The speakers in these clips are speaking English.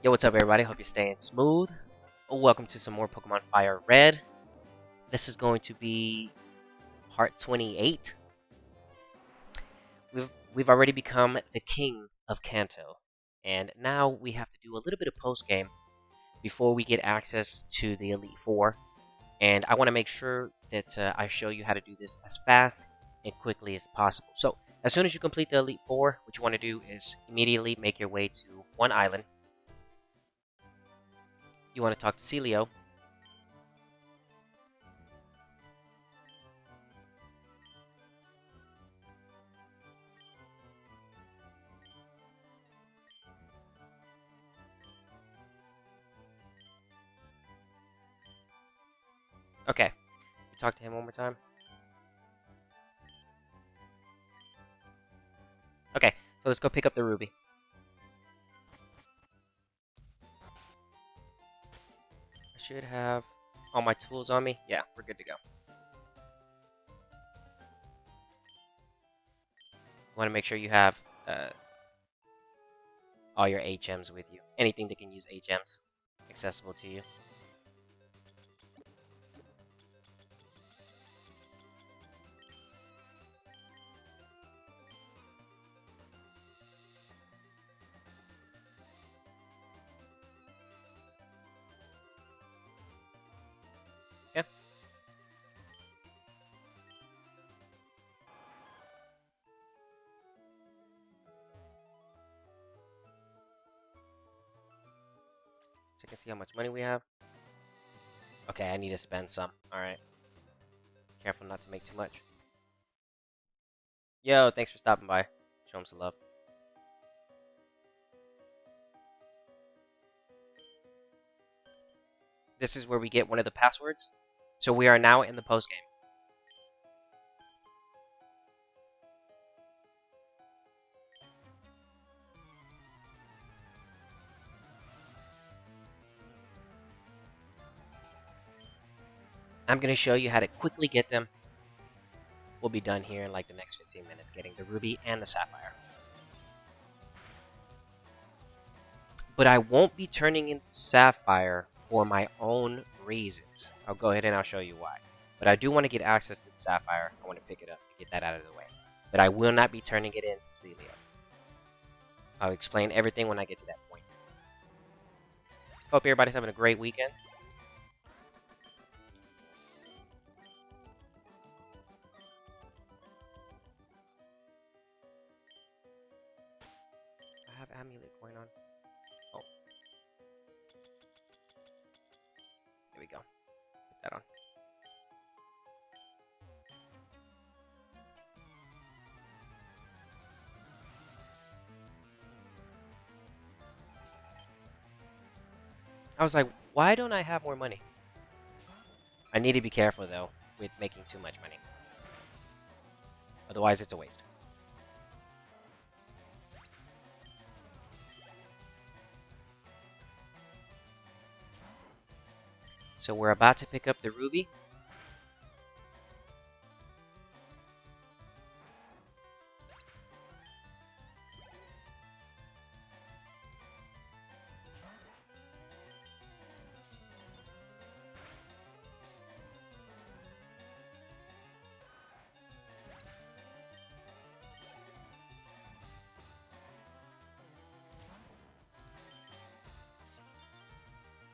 Yo, what's up everybody? Hope you're staying smooth. Welcome to some more Pokemon Fire Red. This is going to be part 28. We've already become the king of Kanto. And now we have to do a little bit of post-game before we get access to the Elite Four. And I want to make sure that I show you how to do this as fast and quickly as possible. So, as soon as you complete the Elite Four, what you want to do is immediately make your way to one island. You want to talk to Celio. Okay. You talk to him one more time. Okay, so let's go pick up the ruby. I should have all my tools on me. Yeah, we're good to go. You want to make sure you have all your HMs with you. Anything that can use HMs accessible to you. Yeah. Check and see how much money we have. Okay, I need to spend some. Alright. Careful not to make too much. Yo, thanks for stopping by. Show him some love. This is where we get one of the passwords. So we are now in the post game. I'm going to show you how to quickly get them. We'll be done here in like the next 15 minutes getting the ruby and the sapphire. But I won't be turning in sapphire for my own reasons. I'll go ahead and I'll show you why. But I do want to get access to the sapphire. I want to pick it up and get that out of the way. But I will not be turning it in to Celio. I'll explain everything when I get to that point. Hope everybody's having a great weekend. I have amulet going on. Oh. There we go. Put that on. I was like, why don't I have more money? I need to be careful, though, with making too much money. Otherwise, it's a waste. So we're about to pick up the ruby.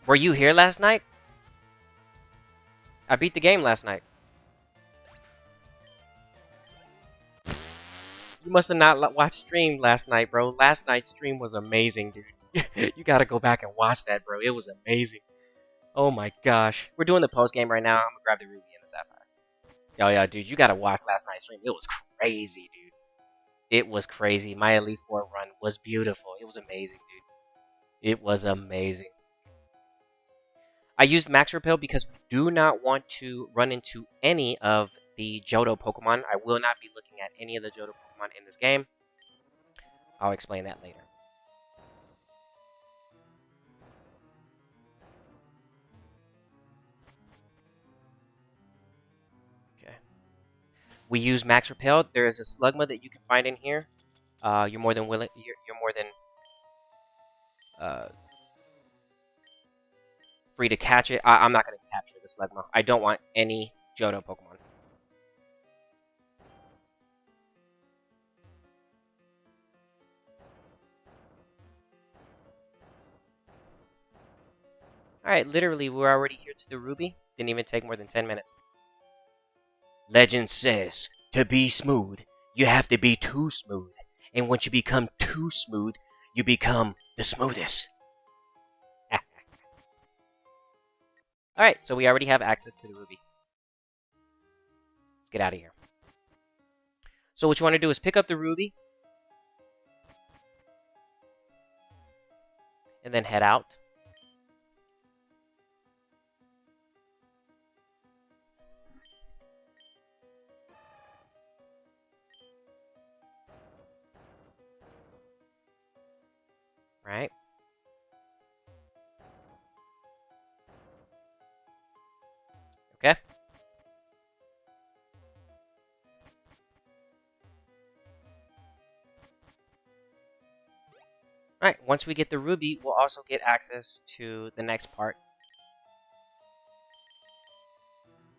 Were you here last night? I beat the game last night. You must have not watched stream last night, bro. Last night's stream was amazing, dude. You gotta go back and watch that, bro. It was amazing. Oh my gosh. We're doing the post game right now. I'm gonna grab the ruby and the sapphire. Yo, yeah, dude, you gotta watch last night's stream. It was crazy, dude. It was crazy. My Elite Four run was beautiful. It was amazing, dude. It was amazing. I used Max Repel because we do not want to run into any of the Johto Pokemon. I will not be looking at any of the Johto Pokemon in this game. I'll explain that later. Okay. We use Max Repel. There is a Slugma that you can find in here. You're more than willing. You're more than free to catch it. I'm not going to capture the Slugma. I don't want any Johto Pokemon. Alright, literally, we're already here to the Ruby. Didn't even take more than 10 minutes. Legend says, to be smooth, you have to be too smooth. And once you become too smooth, you become the smoothest. Alright, so we already have access to the Ruby. Let's get out of here. So what you want to do is pick up the Ruby. And then head out. Right? Okay? Alright, once we get the Ruby, we'll also get access to the next part.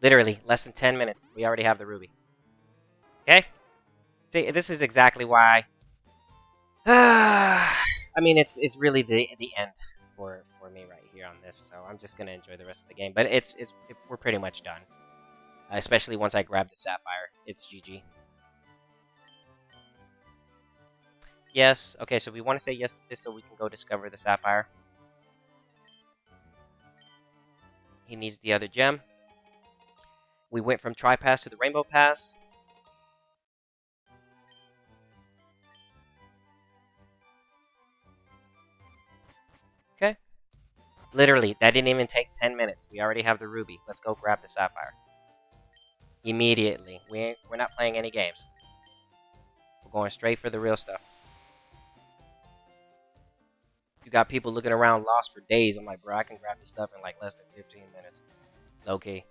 Literally, less than 10 minutes. We already have the Ruby. Okay? See, this is exactly why... I mean, it's really the end for me right here on this, so I'm just gonna enjoy the rest of the game. But we're pretty much done. Especially once I grab the Sapphire. It's GG. Yes. Okay, so we want to say yes to this so we can go discover the Sapphire. He needs the other gem. We went from Tri-Pass to the Rainbow Pass. Okay. Literally, that didn't even take 10 minutes. We already have the Ruby. Let's go grab the Sapphire. Immediately. We're not playing any games. We're going straight for the real stuff. You got people looking around lost for days. I'm like, bro, I can grab this stuff in like less than 15 minutes. Low-key.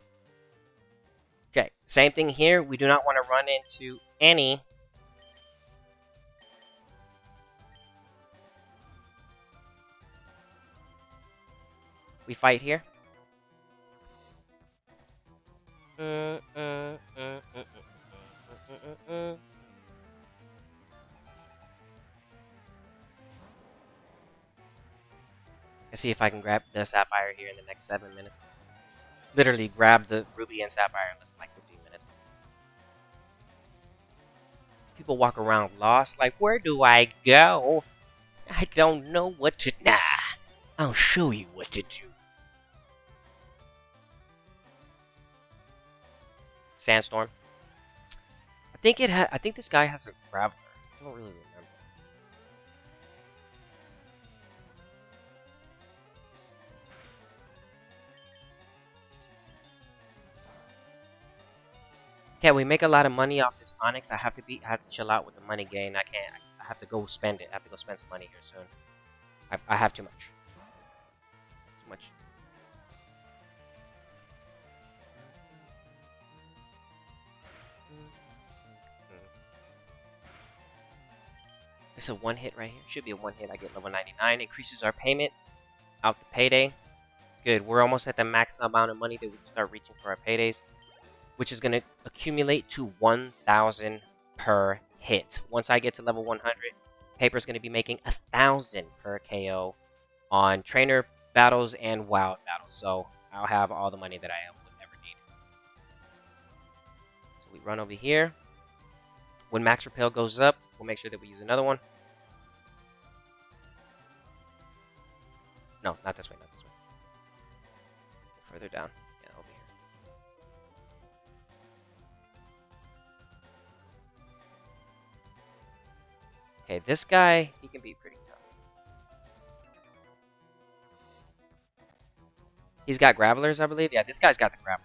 Okay, same thing here. We do not want to run into any... We fight here. Let's see if I can grab the Sapphire here in the next 7 minutes. Literally grab the Ruby and Sapphire in less than like 15 minutes. People walk around lost, like, where do I go? I don't know what to... Nah, I'll show you what to do. Sandstorm. I think this guy has a Graveler. I don't really remember. Okay, we make a lot of money off this Onyx. I have to chill out with the money gain. I have to go spend it. I have to go spend some money here soon. I have too much. Too much. This is a one hit right here. Should be a one hit. I get level 99. Increases our payment out the payday. Good. We're almost at the maximum amount of money that we can start reaching for our paydays, which is going to accumulate to 1,000 per hit. Once I get to level 100, Paper's going to be making 1,000 per KO on trainer battles and wild battles. So I'll have all the money that I would ever need. So we run over here. When Max Repel goes up, we'll make sure that we use another one. No, not this way, not this way. Further down. Yeah, over here. Okay, this guy, he can be pretty tough. He's got Gravelers, I believe. Yeah, this guy's got the Gravelers.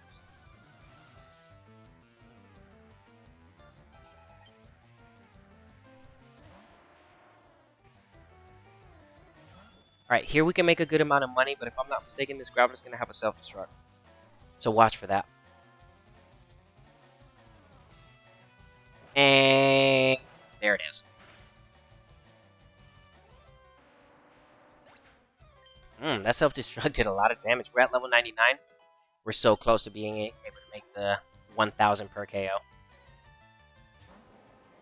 Alright, here we can make a good amount of money, but if I'm not mistaken, this Graveler's going to have a self-destruct. So watch for that. And there it is. That self-destruct did a lot of damage. We're at level 99. We're so close to being able to make the 1,000 per KO.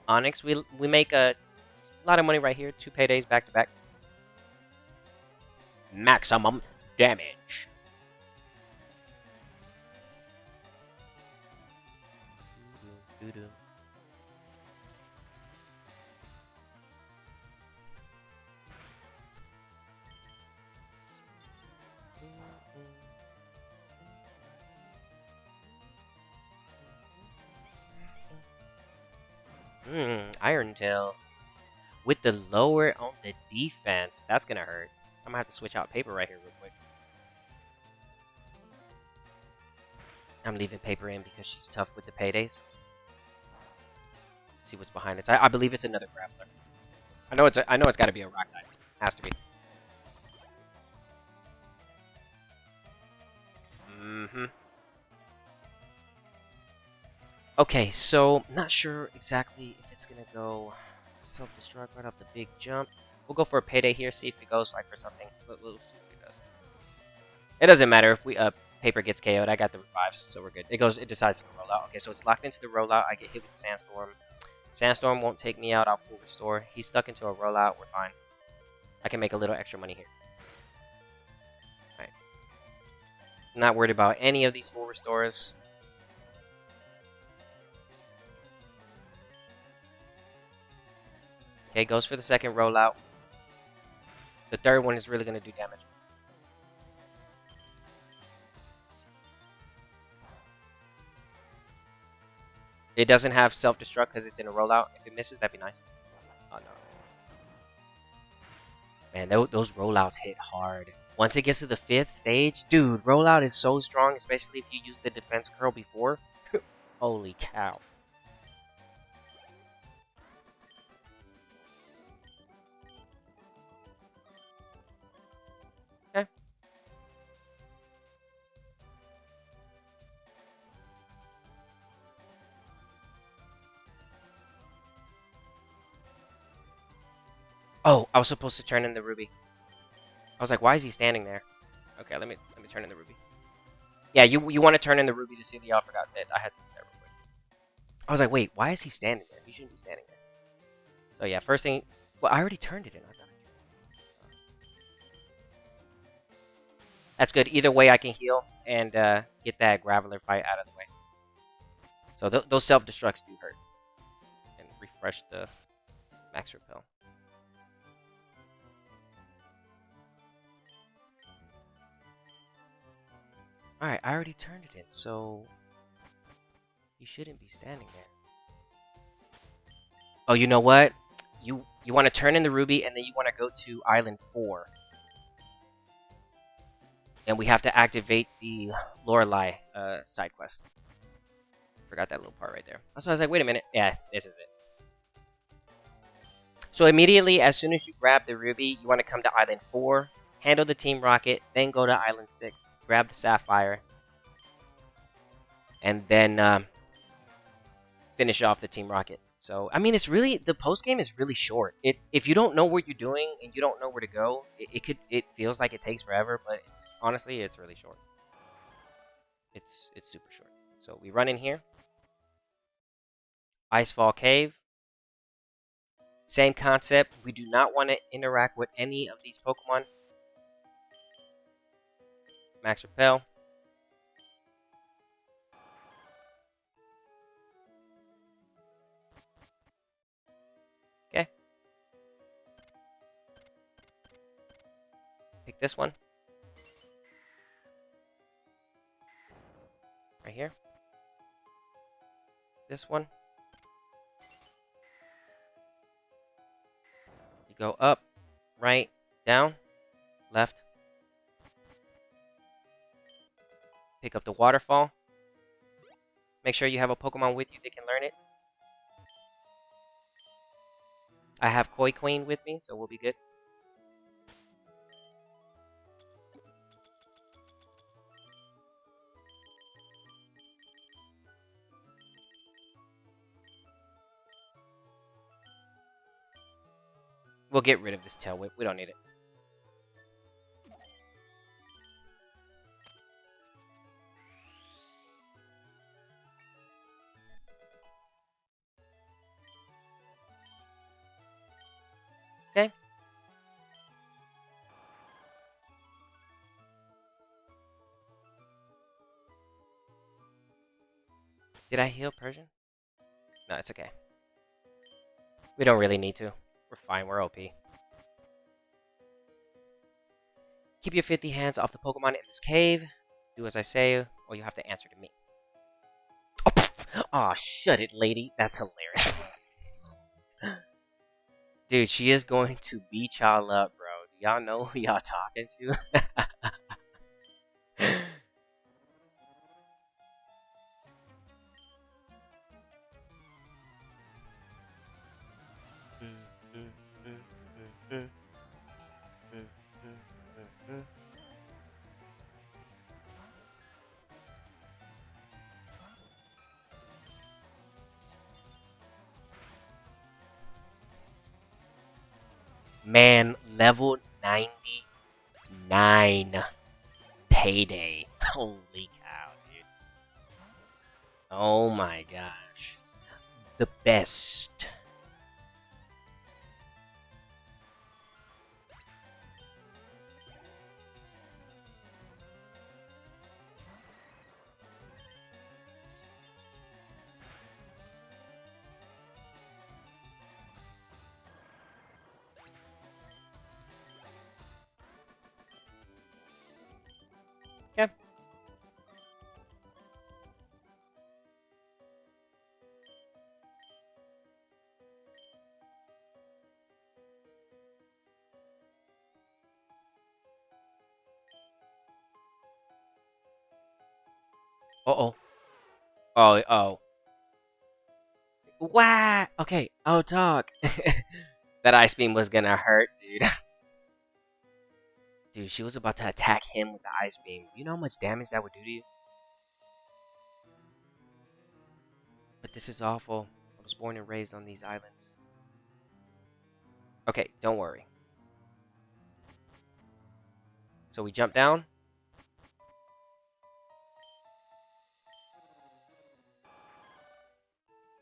Onyx, we make a lot of money right here. 2 paydays back to back. Maximum damage. Iron Tail. With the lower on the defense, that's gonna hurt. I'm gonna have to switch out paper right here real quick. I'm leaving paper in because she's tough with the paydays. Let's see what's behind it. I believe it's another grappler. I know it's got to be a rock type. Has to be. Okay, so not sure exactly if it's gonna go self-destruct right off the big jump. We'll go for a payday here, see if it goes like for something. We'll see if it does. It doesn't matter if we paper gets KO'd. I got the revives, so we're good. It decides to roll out. Okay, so it's locked into the rollout. I get hit with the sandstorm. Sandstorm won't take me out. I'll full restore. He's stuck into a rollout. We're fine. I can make a little extra money here. Alright. Not worried about any of these full restores. Okay, goes for the second rollout. The third one is really going to do damage. It doesn't have self-destruct because it's in a rollout. If it misses, that'd be nice. Oh, no. Man, those rollouts hit hard. Once it gets to the 5th stage, dude, rollout is so strong, especially if you use the defense curl before. Holy cow. Okay. Oh, I was supposed to turn in the ruby. I was like, why is he standing there? Okay, let me turn in the ruby. Yeah, you want to turn in the ruby to see the offer got hit. I had to do that real quick. I was like, wait, why is he standing there? He shouldn't be standing there. So yeah, first thing. Well, I already turned it in. I thought that's good. Either way, I can heal and get that Graveler fight out of the way. So those self-destructs do hurt. And refresh the max repel. Alright, I already turned it in, so you shouldn't be standing there. Oh, you know what? You want to turn in the ruby, and then you want to go to Island 4. And we have to activate the Lorelei side quest. Forgot that little part right there. So I was like, wait a minute. Yeah, this is it. So immediately, as soon as you grab the ruby, you want to come to Island 4, handle the Team Rocket, then go to Island 6, grab the Sapphire, and then finish off the Team Rocket. So, I mean, it's really, the post game is really short. If you don't know what you're doing and you don't know where to go, it feels like it takes forever, but honestly, it's really short. It's super short. So we run in here. Icefall Cave. Same concept. We do not want to interact with any of these Pokemon. Max Repel. Okay. Pick this one. Right here. This one. You go up, right, down, left. Pick up the waterfall. Make sure you have a Pokemon with you that can learn it. I have Koi Queen with me, so we'll be good. We'll get rid of this Tail Whip. We don't need it. Did I heal Persian? No, it's okay. We don't really need to. We're fine. We're OP. Keep your 50 hands off the Pokemon in this cave. Do as I say, or you have to answer to me. Aw, shut it, lady. That's hilarious. Dude, she is going to beat y'all up, bro. Do y'all know who y'all talking to? Man, level 99 payday. Holy cow, dude. Oh my gosh. The best. Okay. Uh-oh. Oh. Wow. Okay. Oh, talk. That ice beam was gonna hurt, dude. Dude, she was about to attack him with the ice beam. You know how much damage that would do to you? But this is awful. I was born and raised on these islands. Okay, don't worry. So we jump down.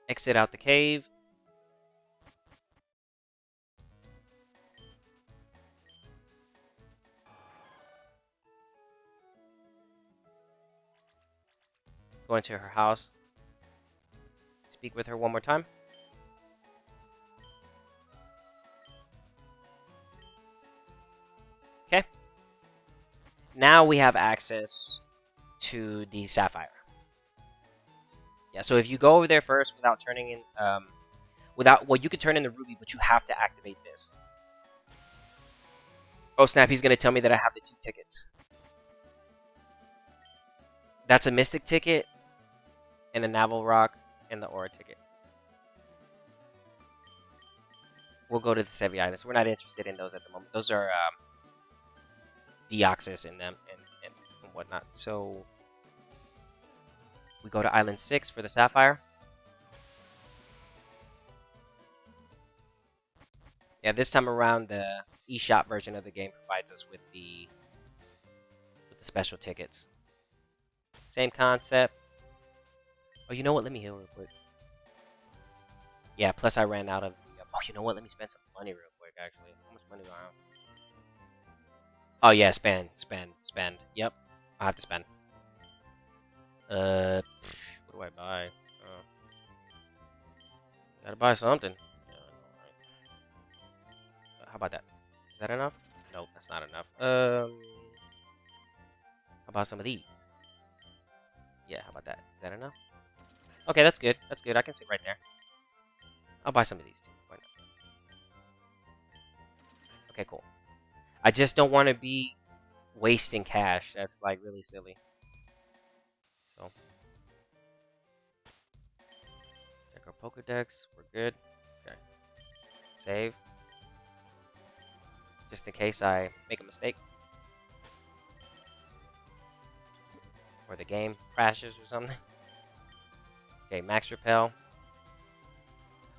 Exit out the cave. Go into her house. Speak with her one more time. Okay. Now we have access to the Sapphire. Yeah, so if you go over there first without turning in, well, you could turn in the Ruby, but you have to activate this. Oh snap, he's gonna tell me that I have the 2 tickets. That's a Mystic ticket, and a Naval Rock, and the Aura ticket. We'll go to the Sevii Islands. We're not interested in those at the moment. Those are Deoxys in them and whatnot. So we go to Island 6 for the Sapphire. Yeah, this time around the eShop version of the game provides us with the special tickets. Same concept. Oh, you know what? Let me heal real quick. Yeah, plus I ran out of the... Oh, you know what? Let me spend some money real quick, actually. How much money do I have? Oh, yeah, spend. Yep, I have to spend. What do I buy? Gotta buy something. How about that? Is that enough? Nope, that's not enough. How about some of these? Yeah, how about that? Is that enough? Okay, that's good. That's good. I can sit right there. I'll buy some of these too. Why not? Okay, cool. I just don't want to be wasting cash. That's like really silly. So check our Pokedex. We're good. Okay. Save. Just in case I make a mistake. Or the game crashes or something. Okay, Max Repel.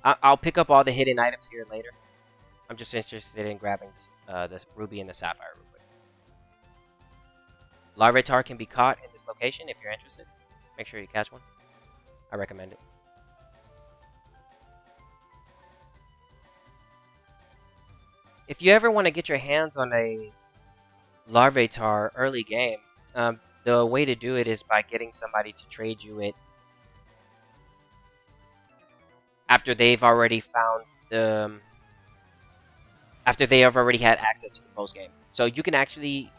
I'll pick up all the hidden items here later. I'm just interested in grabbing this Ruby and the Sapphire real quick. Larvitar can be caught in this location if you're interested. Make sure you catch one. I recommend it. If you ever want to get your hands on a Larvitar early game, the way to do it is by getting somebody to trade you it after they've already found the after they have already had access to the post game. So you can actually,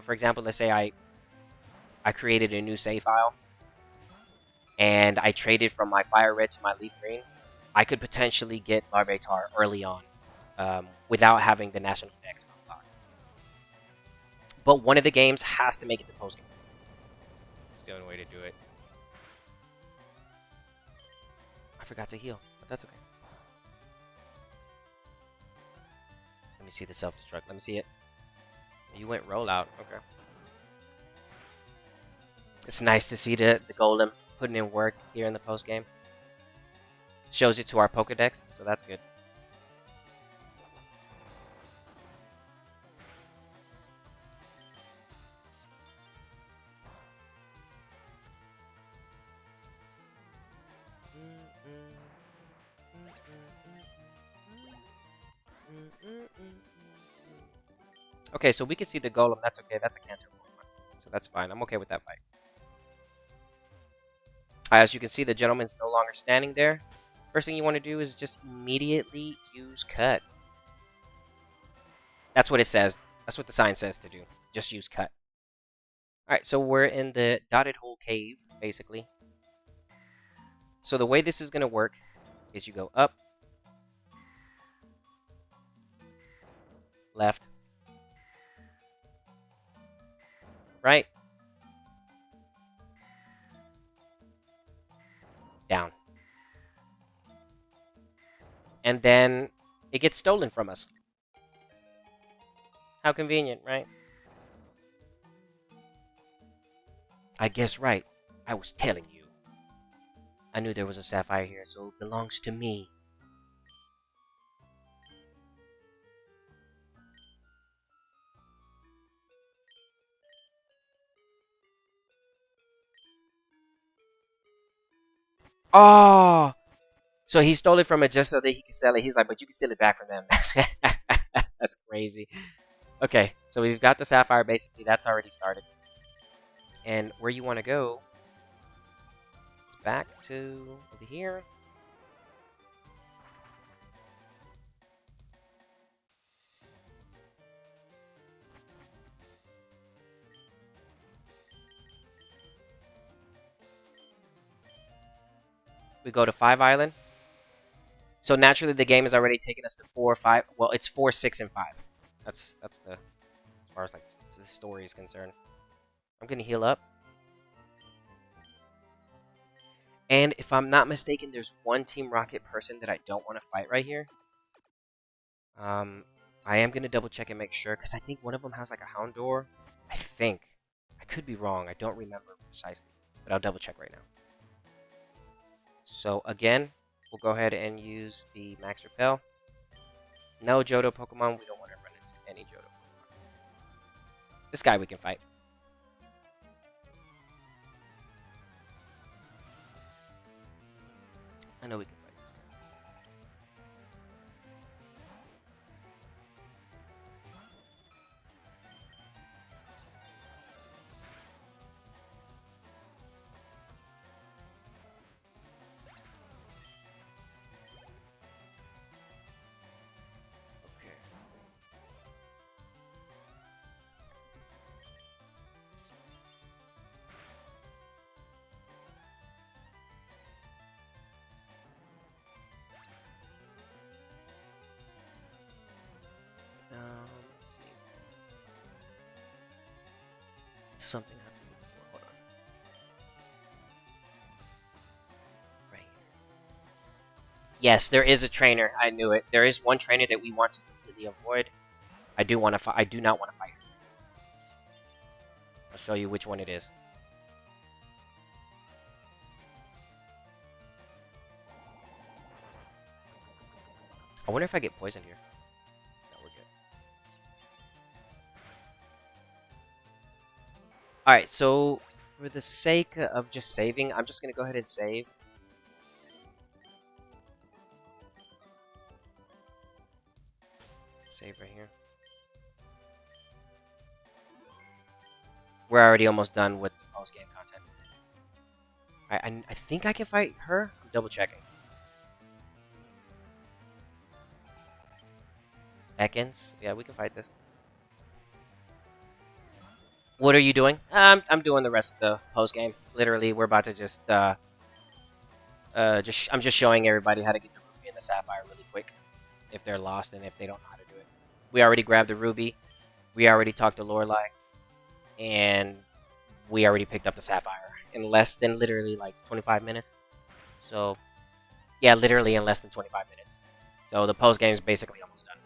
for example, let's say I created a new save file and I traded from my fire red to my leaf green. I could potentially get Larvitar early on without having the national dex unlocked. But one of the games has to make it to post game. That's the only way to do it. I forgot to heal, but that's okay. Let me see the self-destruct. Let me see it. You went rollout. Okay. It's nice to see the golem putting in work here in the post game. Shows it to our Pokedex, so that's good. Okay, so we can see the golem. That's okay. That's a Cancer Pokemon. So that's fine. I'm okay with that fight. As you can see, the gentleman's no longer standing there. First thing you want to do is just immediately use cut. That's what it says. That's what the sign says to do. Just use cut. Alright, so we're in the dotted hole cave, basically. So the way this is going to work is you go up, left, right, down. And then it gets stolen from us. How convenient, right? I guess right. I was telling you. I knew there was a Sapphire here, so it belongs to me. Oh! So he stole it from it just so that he could sell it. He's like, but you can steal it back from them. That's crazy. Okay, so we've got the Sapphire, basically. That's already started. And where you want to go is back to over here. We go to 5 Island. So naturally, the game has already taken us to 4, 5. Well, it's 4, 6, and 5. That's the as far as like the story is concerned. I'm gonna heal up. And if I'm not mistaken, there's one Team Rocket person that I don't want to fight right here. I am gonna double check and make sure because I think one of them has like a Houndour. I think. I could be wrong. I don't remember precisely, but I'll double check right now. So again, we'll go ahead and use the Max Repel. No Johto Pokemon. We don't want to run into any Johto Pokemon. This guy we can fight. I know we can fight this guy. Okay. Let's see. Something I have to look for. Hold on. Right here. Yes, there is a trainer. I knew it. There is one trainer that we want to completely avoid. I do want to. I do not want to fight her. I'll show you which one it is. I wonder if I get poisoned here. No, we're good. Alright, so for the sake of just saving, I'm just going to go ahead and save. Save right here. We're already almost done with the post-game content. I think I can fight her. I'm double checking. Ekans? Yeah, we can fight this. What are you doing? I'm doing the rest of the post game. Literally, we're about to I'm just showing everybody how to get the ruby and the sapphire really quick if they're lost and if they don't know how to do it. We already grabbed the ruby. We already talked to Lorelai, and we already picked up the sapphire in less than literally like 25 minutes. So, yeah, literally in less than 25 minutes. So the post game is basically almost done.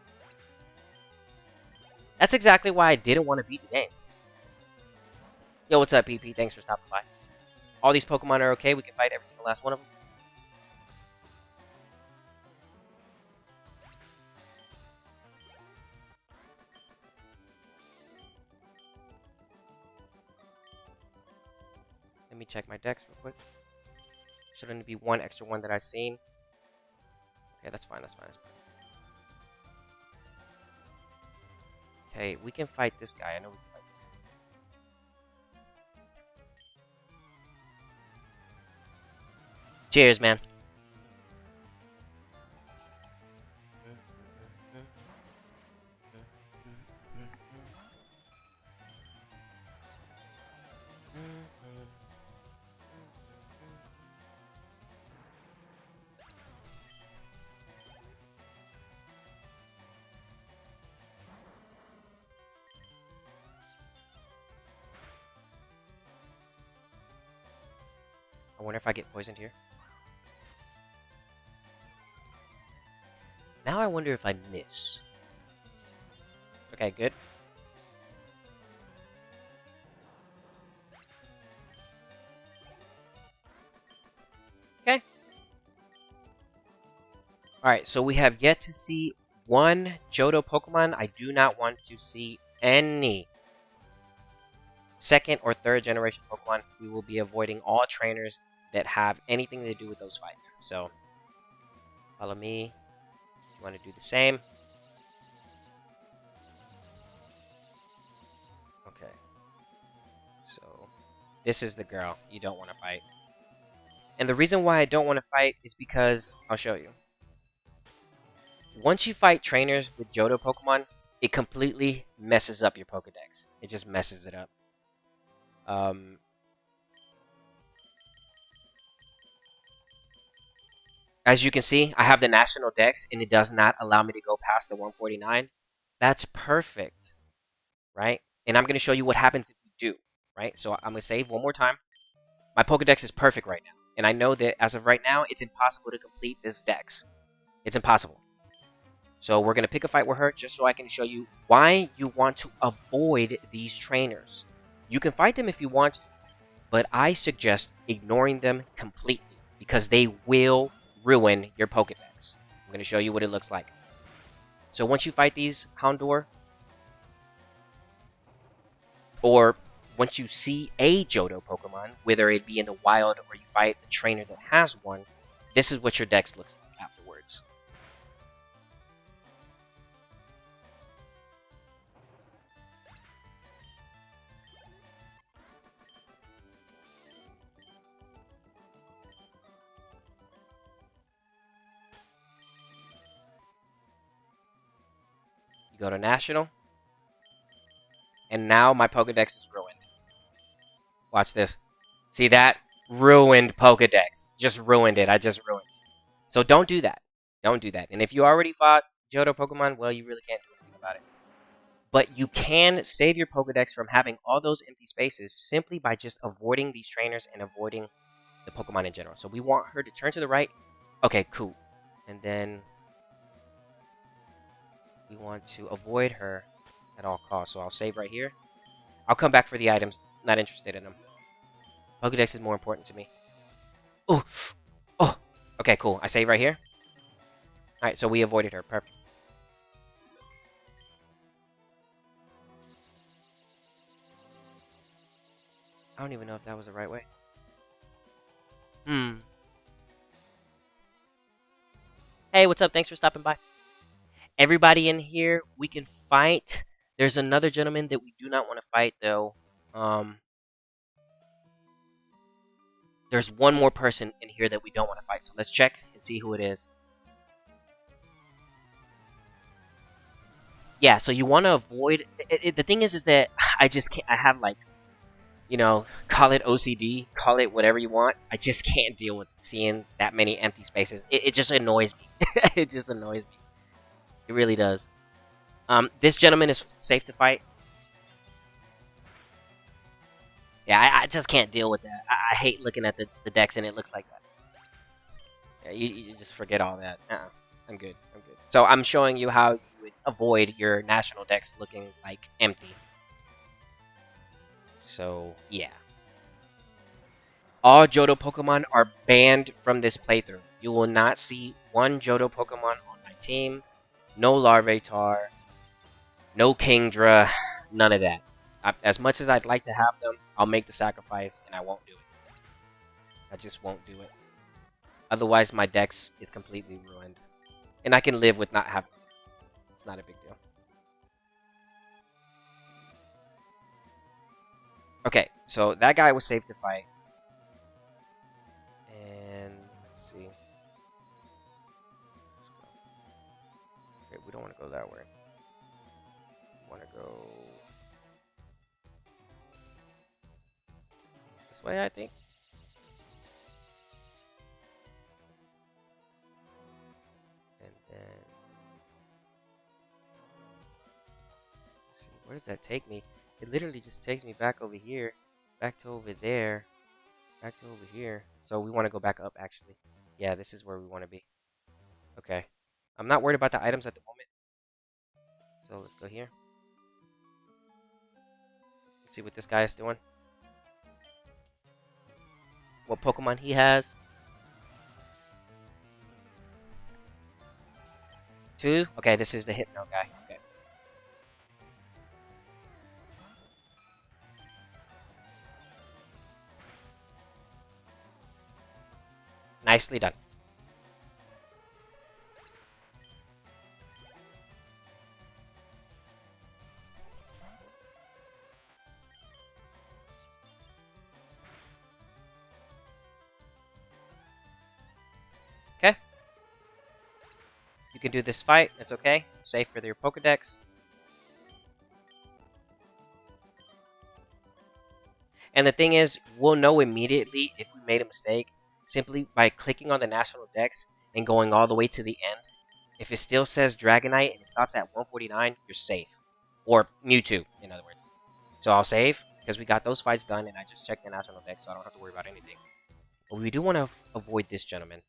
That's exactly why I didn't want to beat the game. Yo, what's up, PP? Thanks for stopping by. All these Pokemon are okay. We can fight every single last one of them. Let me check my decks real quick. Should only be one extra one that I've seen. Okay, that's fine, that's fine, that's fine. Okay, we can fight this guy. I know we can fight this guy. Cheers, man. I wonder if I get poisoned here. Now I wonder if I miss. Okay, good. Okay. Alright, so we have yet to see one Johto Pokemon. I do not want to see any second or third generation Pokemon. We will be avoiding all trainers that have anything to do with those fights. So, follow me. You want to do the same. Okay. So, this is the girl you don't want to fight. And the reason why I don't want to fight is because, I'll show you. Once you fight trainers with Johto Pokemon, it completely messes up your Pokedex. It just messes it up. As you can see, I have the national dex, and it does not allow me to go past the 149. That's perfect, right? And I'm going to show you what happens if you do, right? So I'm going to save one more time. My Pokedex is perfect right now. And I know that as of right now, it's impossible to complete this dex. It's impossible. So we're going to pick a fight with her just so I can show you why you want to avoid these trainers. You can fight them if you want to, but I suggest ignoring them completely because they will ruin your Pokedex. I'm going to show you what it looks like. So once you fight these Houndour, or once you see a Johto Pokemon, whether it be in the wild or you fight a trainer that has one, this is what your dex looks like afterwards. You go to National, and now my Pokedex is ruined. Watch this. See that? Ruined Pokedex. Just ruined it. I just ruined it. So don't do that. Don't do that. And if you already fought Johto Pokemon, well, you really can't do anything about it. But you can save your Pokedex from having all those empty spaces simply by just avoiding these trainers and avoiding the Pokemon in general. So we want her to turn to the right. Okay, cool. And then we want to avoid her at all costs. So I'll save right here. I'll come back for the items. Not interested in them. Pokedex is more important to me. Oh, oh. Okay, cool. I save right here. All right, so we avoided her. Perfect. I don't even know if that was the right way. Hey, what's up? Thanks for stopping by. Everybody in here, we can fight. There's another gentleman that we do not want to fight, though. There's one more person in here that we don't want to fight, so let's check and see who it is. Yeah, so you want to avoid. The thing is that I just can't. I have like, call it OCD, call it whatever you want. I just can't deal with seeing that many empty spaces. It just annoys me. It just annoys me. It really does. This gentleman is safe to fight. Yeah, I just can't deal with that. I hate looking at the decks and it looks like that. Yeah, you just forget all that. I'm good. I'm good. So I'm showing you how you would avoid your national decks looking like empty. So yeah. All Johto Pokemon are banned from this playthrough. You will not see one Johto Pokemon on my team. No Larvitar. No Kingdra. None of that. As much as I'd like to have them, I'll make the sacrifice and I won't do it. I just won't do it. Otherwise, my dex is completely ruined. And I can live with not having it. It's not a big deal. Okay, so that guy was safe to fight. And let's see. Okay, we don't want to go that way. We want to go this way, I think. And then let's see, where does that take me? It literally just takes me back over here, back to over there, back to over here. So we want to go back up, actually. Yeah, this is where we want to be. Okay. I'm not worried about the items at the moment. So let's go here. Let's see what this guy is doing. What Pokemon he has. 2? Okay, this is the Hypno guy. Okay. Nicely done. Okay. You can do this fight. It's okay. It's safe for your Pokedex. And the thing is, we'll know immediately if we made a mistake simply by clicking on the National Dex and going all the way to the end. If it still says Dragonite and it stops at 149, you're safe. Or Mewtwo, in other words. So I'll save, because we got those fights done, and I just checked the National Dex, so I don't have to worry about anything. But we do want to avoid this gentleman.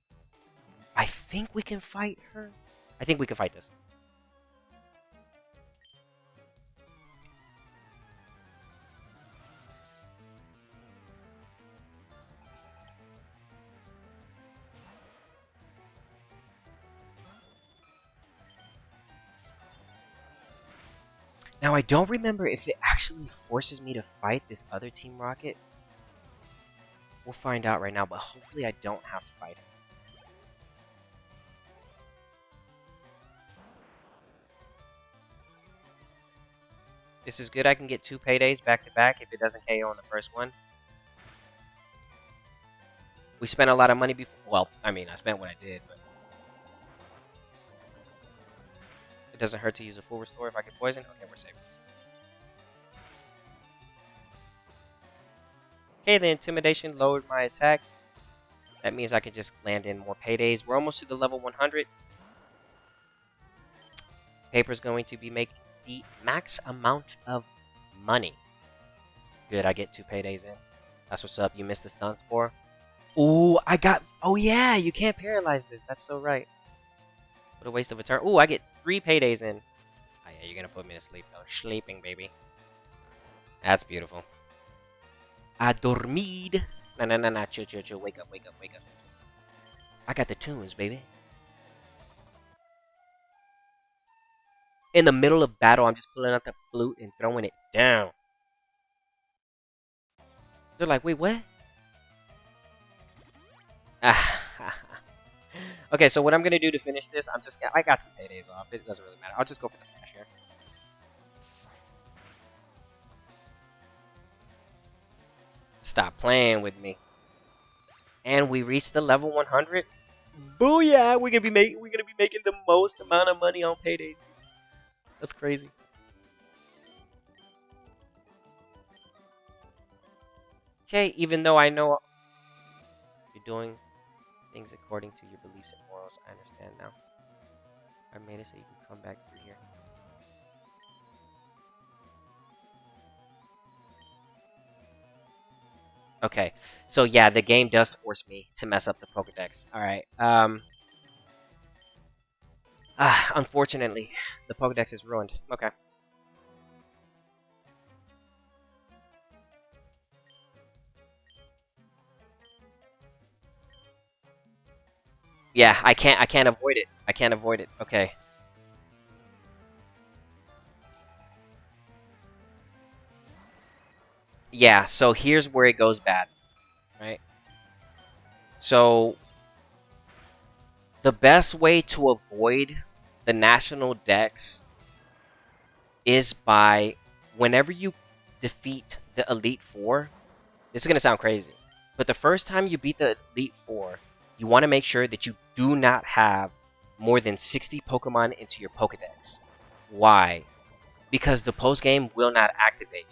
I think we can fight her. I think we can fight this. Now, I don't remember if it actually forces me to fight this other Team Rocket. We'll find out right now, but hopefully I don't have to fight him. This is good. I can get 2 paydays back to back if it doesn't KO on the first one. We spent a lot of money before. Well, I mean, I spent what I did, but it doesn't hurt to use a full restore if I get poisoned. Okay, we're safe. Okay, the intimidation lowered my attack. That means I can just land in more paydays. We're almost to the level 100. Paper's going to be making the max amount of money. Good, I get 2 paydays in. That's what's up. You missed the stun spore. Ooh, I got... Oh, yeah, you can't paralyze this. That's so right. What a waste of a turn. Ooh, I get 3 paydays in. Oh, yeah, you're going to put me to sleep, though. Sleeping, baby. That's beautiful. I dormid. Nah. Chill. Wake up. I got the tunes, baby. In the middle of battle, I'm just pulling out the flute and throwing it down. They're like, wait, what? Okay, so what I'm gonna do to finish this, I got some paydays off. It doesn't really matter. I'll just go for the slash here. Stop playing with me. And we reached the level 100. Booyah! We're gonna be making the most amount of money on paydays. That's crazy. Okay, even though I know you're doing things according to your beliefs and morals, I understand now. I made it so you can come back through here. Okay, so yeah, the game does force me to mess up the Pokedex. Alright, unfortunately, the Pokedex is ruined. Okay. Yeah, I can't avoid it. I can't avoid it. Okay. Yeah, so here's where it goes bad, right? So the best way to avoid the national dex is by whenever you defeat the Elite Four. This is gonna sound crazy, but the first time you beat the Elite Four, you want to make sure that you do not have more than 60 Pokemon into your Pokedex. Why? Because the post game will not activate,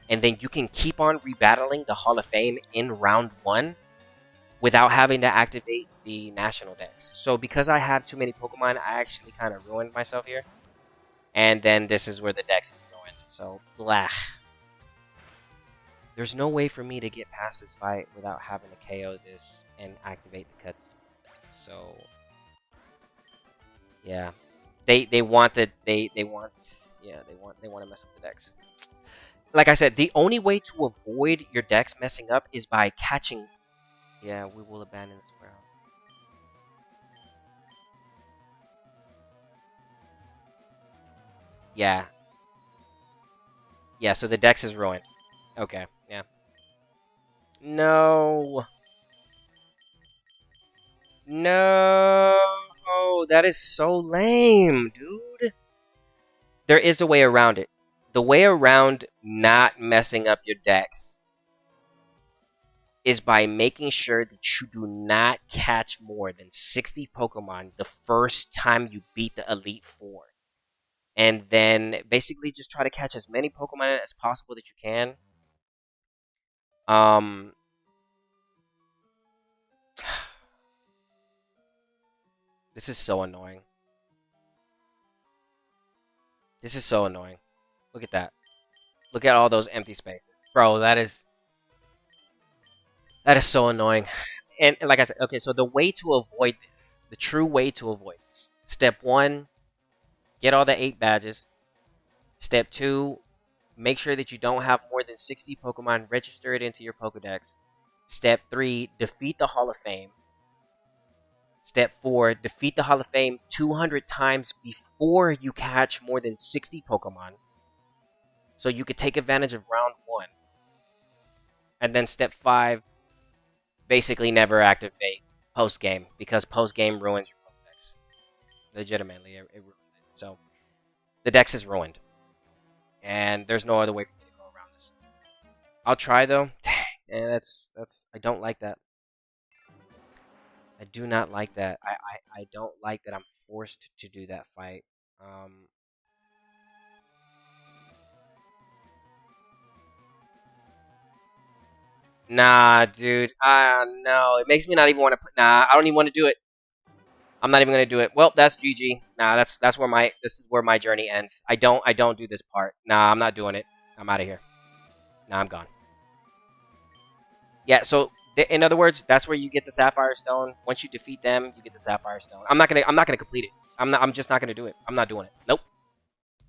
and then you can keep on rebattling the Hall of Fame in round 1 without having to activate the national dex. So because I have too many Pokemon, I actually kind of ruined myself here. And then this is where the dex is ruined. So, blah. There's no way for me to get past this fight without having to KO this and activate the cutscene. So, yeah. They want to mess up the dex. Like I said, the only way to avoid your dex messing up is by catching. Yeah, we will abandon this warehouse. Yeah. Yeah, so the dex is ruined. Okay, yeah. No. No. That is so lame, dude. There is a way around it. The way around not messing up your dex is by making sure that you do not catch more than 60 Pokemon the first time you beat the Elite Four. And then basically just try to catch as many Pokemon as possible that you can. Um, this is so annoying. This is so annoying. Look at that. Look at all those empty spaces. Bro, that is so annoying. And like I said, okay, so the way to avoid this, the true way to avoid this. Step 1, get all the 8 badges. Step 2, make sure that you don't have more than 60 Pokemon registered into your Pokedex. Step 3, defeat the Hall of Fame. Step 4, defeat the Hall of Fame 200 times before you catch more than 60 Pokemon. So you could take advantage of round 1. And then step 5, basically never activate post game because post game ruins your Pokedex. Legitimately, it ruins it. So the dex is ruined, and there's no other way for me to go around this. I'll try though. And that's I don't like that. I do not like that. I don't like that I'm forced to do that fight. Nah, dude. No. It makes me not even want to play. Nah, I don't even want to do it. I'm not even gonna do it. Well, that's GG. Nah, that's where this is where my journey ends. I don't do this part. Nah, I'm not doing it. I'm out of here. Nah, I'm gone. Yeah. So in other words, that's where you get the Sapphire Stone. Once you defeat them, you get the Sapphire Stone. I'm not gonna complete it. I'm just not gonna do it. I'm not doing it. Nope.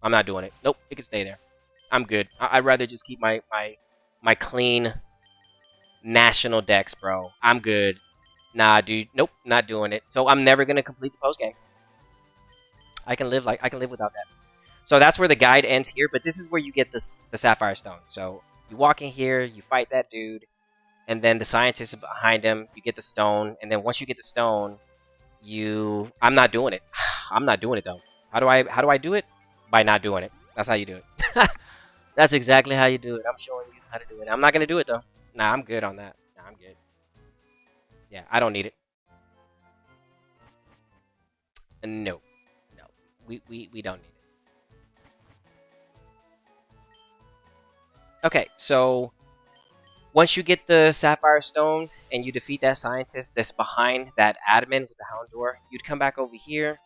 I'm not doing it. Nope. It can stay there. I'm good. I'd rather just keep my clean national dex, bro. I'm good. Nah, dude. Nope. Not doing it. So I'm never gonna complete the post game. I can live without that. So that's where the guide ends here, but this is where you get the Sapphire Stone. So you walk in here, you fight that dude, and then the scientist is behind him. You get the stone, and then once you get the stone, I'm not doing it. I'm not doing it though. How do I do it? By not doing it. That's how you do it. That's exactly how you do it. I'm showing you how to do it. I'm not gonna do it though. Nah, I'm good on that. Nah, I'm good. Yeah, I don't need it. No, no, we don't need it. Okay, so once you get the Sapphire Stone and you defeat that scientist that's behind that admin with the Houndour, you'd come back over here,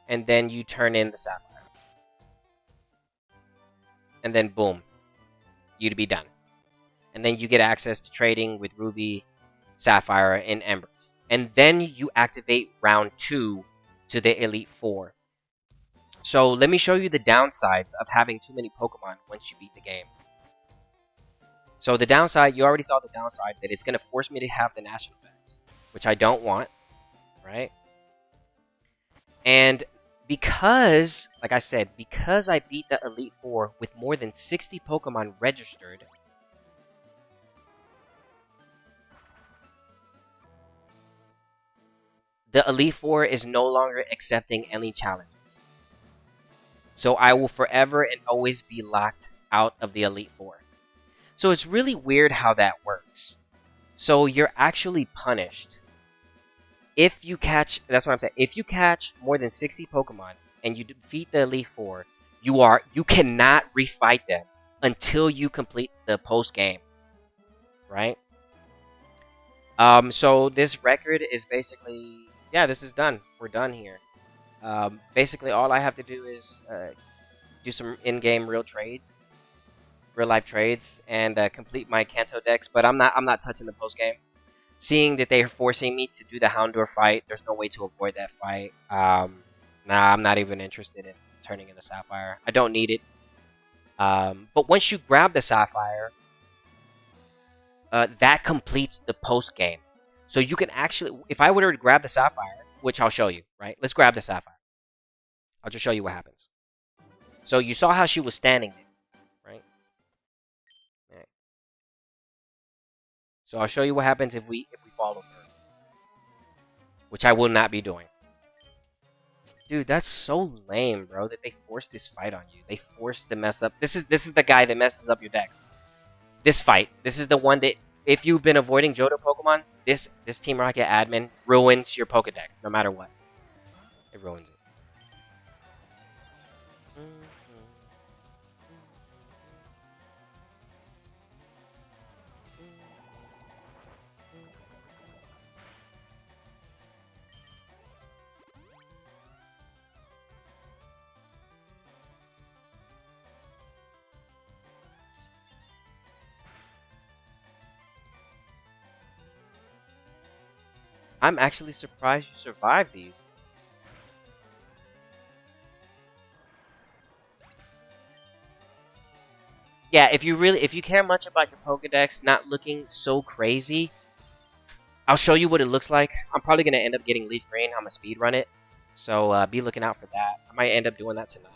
and then you turn in the Sapphire. And then boom, you'd be done. And then you get access to trading with Ruby, Sapphire, and Ember. And then you activate round 2 to the Elite Four. So let me show you the downsides of having too many Pokemon once you beat the game. So the downside, you already saw the downside, that it's going to force me to have the National Dex, which I don't want, right? And because, like I said, because I beat the Elite Four with more than 60 Pokemon registered, the Elite Four is no longer accepting any challenges. So I will forever and always be locked out of the Elite Four. So it's really weird how that works. So you're actually punished if you catch, that's what I'm saying, if you catch more than 60 Pokemon and you defeat the Elite Four, you cannot refight them until you complete the post game, right? So this record is basically, yeah, this is done. We're done here. Basically, all I have to do is do some in-game real life trades, and complete my Kanto decks. But I'm not touching the post game. Seeing that they are forcing me to do the Houndour fight, there's no way to avoid that fight. Nah, I'm not even interested in turning in the Sapphire. I don't need it. But once you grab the Sapphire, that completes the post game. So you can actually, if I were to grab the Sapphire, which I'll show you, right? Let's grab the Sapphire. I'll just show you what happens. So you saw how she was standing there, right? Right. So I'll show you what happens if we follow her, which I will not be doing. Dude, that's so lame, bro, that they forced this fight on you. They forced to mess up. This is the guy that messes up your decks. This fight. This is the one that, if you've been avoiding Johto Pokemon, this Team Rocket admin ruins your Pokedex, no matter what. It ruins it. I'm actually surprised you survived these. Yeah, if you care much about your Pokedex not looking so crazy, I'll show you what it looks like. I'm probably gonna end up getting Leaf Green. I'm gonna speed run it, so be looking out for that. I might end up doing that tonight.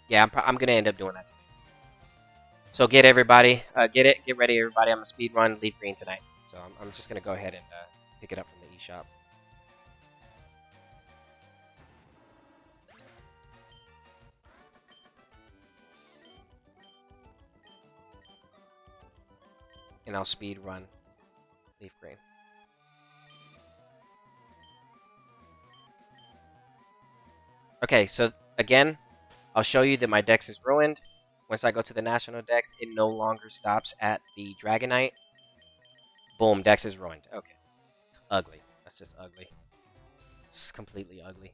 Yeah, I'm gonna end up doing that tonight. So get everybody, get ready, everybody. I'm gonna speed run Leaf Green tonight. So I'm just gonna go ahead and pick it up from the eShop. And I'll speed run Leaf Green. Okay, so again, I'll show you that my dex is ruined. Once I go to the National Dex, it no longer stops at the Dragonite. Boom, dex is ruined. Okay. Ugly. That's just ugly. It's completely ugly.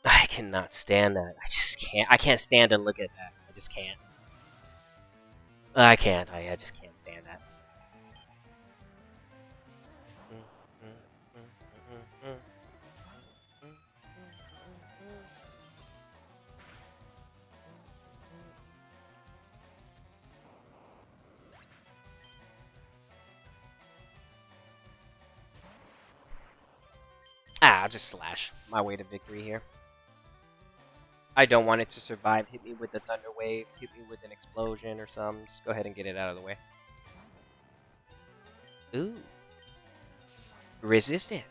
I cannot stand that. I just can't. I can't stand to look at that. I just can't. I can't. I just can't stand that. I'll just slash my way to victory here. I don't want it to survive. Hit me with the Thunder Wave. Hit me with an explosion or something. Just go ahead and get it out of the way. Ooh. Resistant.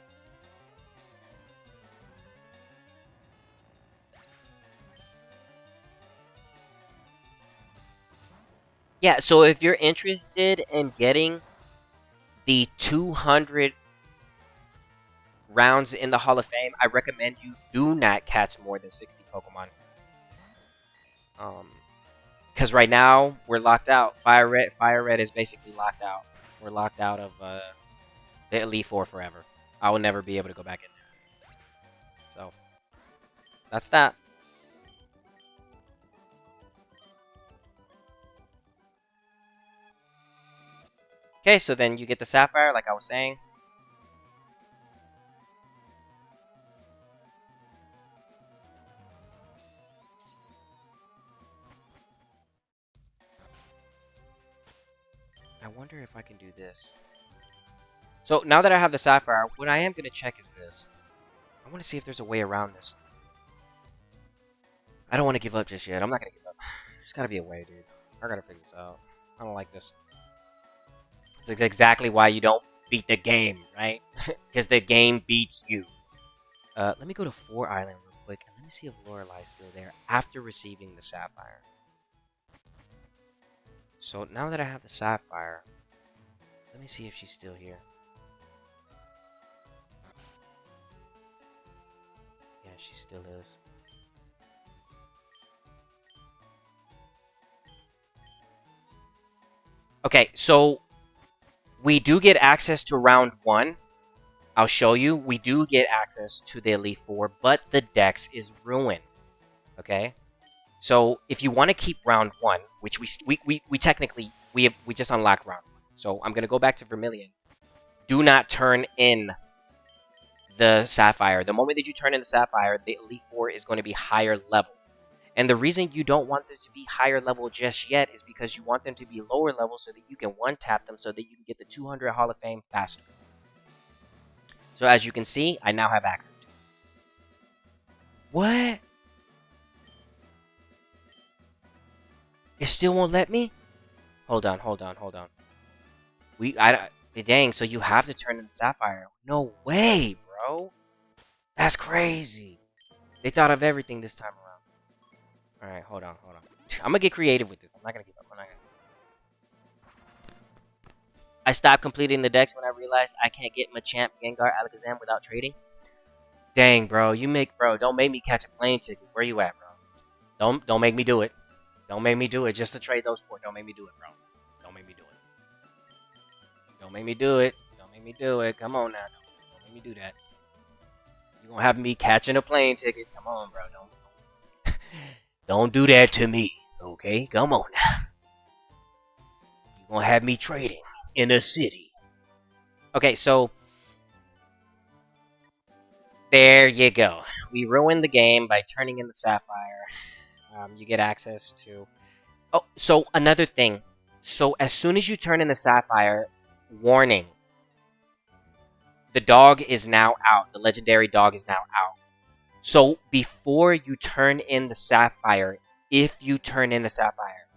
Yeah, so if you're interested in getting the 200 rounds in the Hall of Fame, I recommend you do not catch more than 60 Pokemon. Because right now we're locked out. Fire Red is basically locked out. We're locked out of the Elite Four forever. I will never be able to go back in there. So that's that. Okay, so then you get the Sapphire, like I was saying. I wonder if I can do this. So now that I have the Sapphire, what I am going to check is this. I want to see if there's a way around this. I don't want to give up just yet. I'm not going to give up. There's got to be a way, dude. I got to figure this out. I don't like this. It's exactly why you don't beat the game, right? Because the game beats you. Let me go to 4 Island real quick, and let me see if Lorelai's still there after receiving the Sapphire. So now that I have the Sapphire, let me see if she's still here. Yeah, she still is. Okay, so we do get access to round 1. I'll show you. We do get access to the Elite Four, but the Dex is ruined. Okay? So if you want to keep round 1, which we technically we just unlocked round 1. So I'm gonna go back to Vermilion. Do not turn in the Sapphire. The moment that you turn in the Sapphire, the Elite Four is going to be higher level. And the reason you don't want them to be higher level just yet is because you want them to be lower level so that you can one-tap them so that you can get the 200 Hall of Fame faster. So as you can see, I now have access to it. What? It still won't let me? Hold on. Dang, so you have to turn in the Sapphire. No way, bro. That's crazy. They thought of everything this time around. Alright, hold on. I'm gonna get creative with this. I'm not gonna give up. I stopped completing the decks when I realized I can't get Machamp, Gengar, Alakazam without trading. Dang, bro. Don't make me catch a plane ticket. Where you at, bro? Don't make me do it. Don't make me do it just to trade those 4. Don't make me do it, bro. Don't make me do it. Don't make me do it. Don't make me do it. Come on now. Don't make me do that. You're gonna have me catching a plane ticket. Come on, bro. Don't do that to me, okay? Come on now. You're gonna have me trading in a city. Okay, so there you go. We ruined the game by turning in the Sapphire. You get access to... Oh, so another thing. So as soon as you turn in the Sapphire, warning. The dog is now out. The legendary dog is now out. So before you turn in the Sapphire, if you turn in the Sapphire,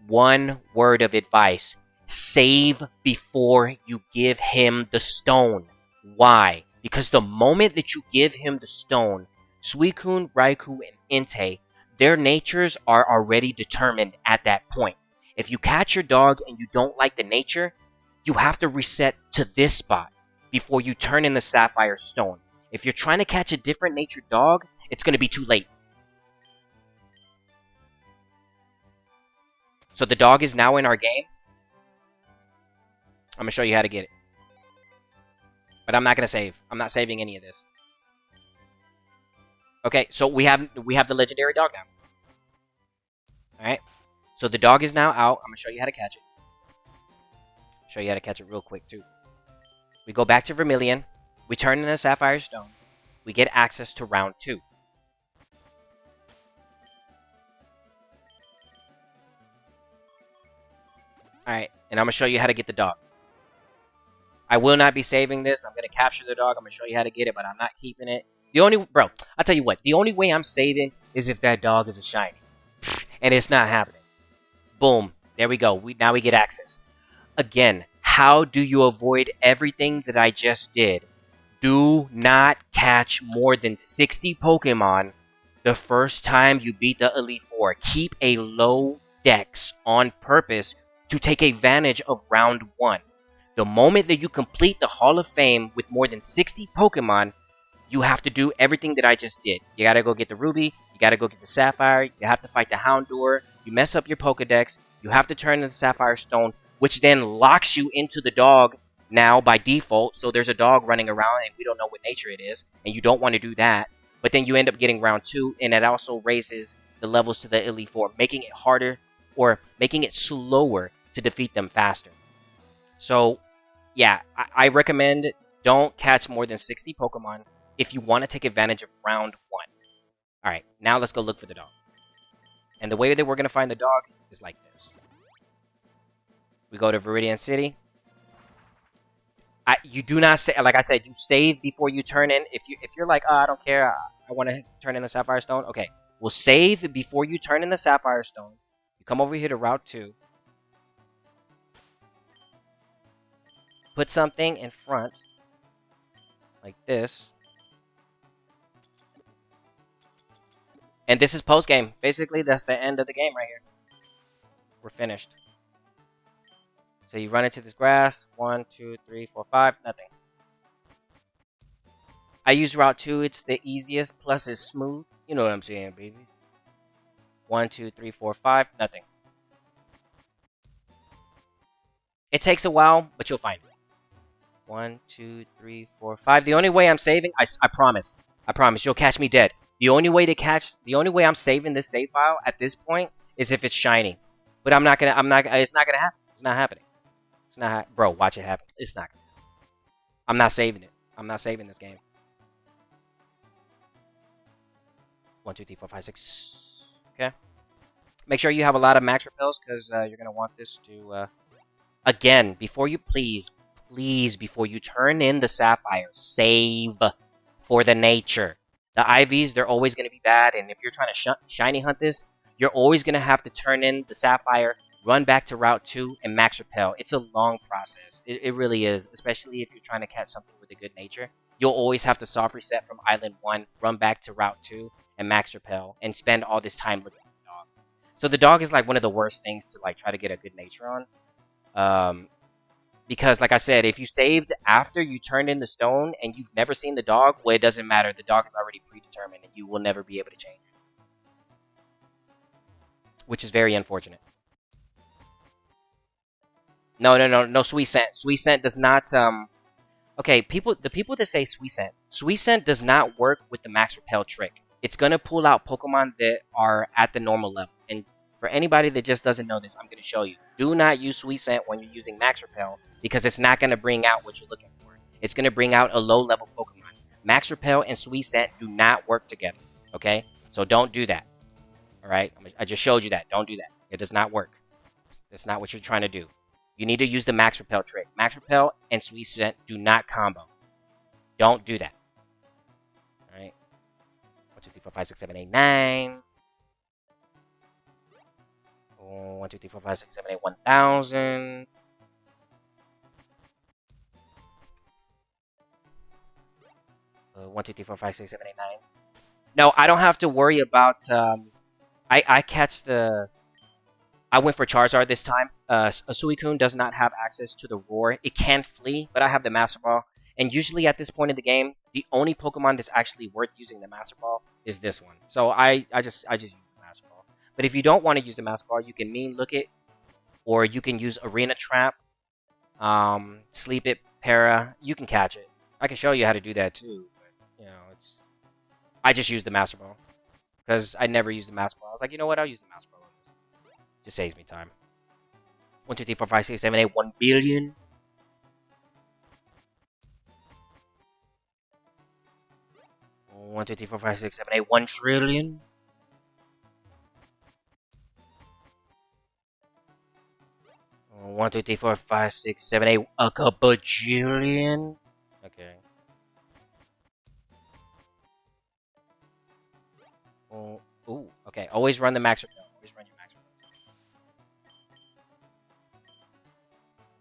one word of advice. Save before you give him the stone. Why? Because the moment that you give him the stone, Suicune, Raikou, and Entei, their natures are already determined at that point. If you catch your dog and you don't like the nature, you have to reset to this spot before you turn in the Sapphire Stone. If you're trying to catch a different natured dog, it's going to be too late. So the dog is now in our game. I'm going to show you how to get it. But I'm not going to save. I'm not saving any of this. Okay, so we have the legendary dog now. Alright. So the dog is now out. I'm going to show you how to catch it. Show you how to catch it real quick, too. We go back to Vermilion. We turn in a Sapphire Stone. We get access to round 2. Alright, and I'm going to show you how to get the dog. I will not be saving this. I'm going to capture the dog. I'm going to show you how to get it, but I'm not keeping it. Bro, I'll tell you what. The only way I'm saving is if that dog is a shiny. And it's not happening. Boom. There we go. Now we get access. Again, how do you avoid everything that I just did? Do not catch more than 60 Pokemon the first time you beat the Elite Four. Keep a low dex on purpose to take advantage of round 1. The moment that you complete the Hall of Fame with more than 60 Pokemon, you have to do everything that I just did. You gotta go get the Ruby, you You got to go get the Sapphire. You have to fight the Houndour. You mess up your Pokedex. You have to turn in the Sapphire Stone, which then locks you into the dog now by default. So there's a dog running around, and we don't know what nature it is, and you don't want to do that. But then you end up getting round 2, and it also raises the levels to the Elite Four, making it harder or making it slower to defeat them faster. So, yeah, I recommend don't catch more than 60 Pokemon if you want to take advantage of round 1. Alright, now let's go look for the dog. And the way that we're going to find the dog is like this. We go to Viridian City. You do not say, like I said, you save before you turn in. If you're like, oh, I don't care, I want to turn in the Sapphire Stone. Okay, we'll save before you turn in the Sapphire Stone. You come over here to Route 2. Put something in front, like this. And this is post-game. Basically, that's the end of the game right here. We're finished. So you run into this grass. 1, 2, 3, 4, 5. Nothing. I use Route 2. It's the easiest. Plus, it's smooth. You know what I'm saying, baby. 1, 2, 3, 4, 5. Nothing. It takes a while, but you'll find it. 1, 2, 3, 4, 5. The only way I'm saving, I promise. I promise, you'll catch me dead. The only way I'm saving this save file at this point is if it's shiny. But it's not gonna happen. It's not happening. Bro, watch it happen. It's not gonna happen. I'm not saving it. I'm not saving this game. 1, 2, 3, 4, 5, 6. Okay. Make sure you have a lot of max repels because you're gonna want this to again, before you please, before you turn in the Sapphire, save for the nature. The IVs, they're always going to be bad, and if you're trying to shiny hunt this, you're always going to have to turn in the Sapphire, run back to Route 2, and max repel. It's a long process. It really is, especially if you're trying to catch something with a good nature. You'll always have to soft reset from Island 1, run back to Route 2, and max repel, and spend all this time looking for the dog. So the dog is like one of the worst things to like try to get a good nature on. Because, like I said, if you saved after you turned in the stone and you've never seen the dog, well, it doesn't matter. The dog is already predetermined and you will never be able to change it. Which is very unfortunate. No, Sweet Scent. Sweet Scent does not, okay, the people that say Sweet Scent does not work with the Max Repel trick. It's going to pull out Pokemon that are at the normal level. And for anybody that just doesn't know this, I'm going to show you. Do not use Sweet Scent when you're using Max Repel, because it's not going to bring out what you're looking for. It's going to bring out a low-level Pokemon. Max Repel and Sweet Scent do not work together, okay? So don't do that, all right? I just showed you that. Don't do that. It does not work. That's not what you're trying to do. You need to use the Max Repel trick. Max Repel and Sweet Scent do not combo. Don't do that, all right? 1, 2, 3, 4, 5, 6, 7, 8, 9. 1, 2, 3, 4, 5, 6, 7, 8, 1,000. 1, 2, 3, 4, 5, 6, 7, 8, 9. No, I don't have to worry about. I catch the. I went for Charizard this time. A Suicune does not have access to the Roar. It can flee, but I have the Master Ball. And usually at this point in the game, the only Pokemon that's actually worth using the Master Ball is this one. So I just use the Master Ball. But if you don't want to use the Master Ball, you can Mean Look It, or you can use Arena Trap, Sleep It, Para. You can catch it. I can show you how to do that too. You know, I just use the Master Ball because I never used the Master Ball. I was like, you know what? I'll use the Master Ball on this. Just saves me time. 1, 2, 3, 4, 5, 6, 7, 8, 1 billion. One, 2, 3, 4, 5, 6, 7, 8, 1 trillion. 1, 2, 3, 4, 5, 6, 7, 8, a bajillion. Okay. Oh, ooh, okay. Always run the max repel. Always run your max repel.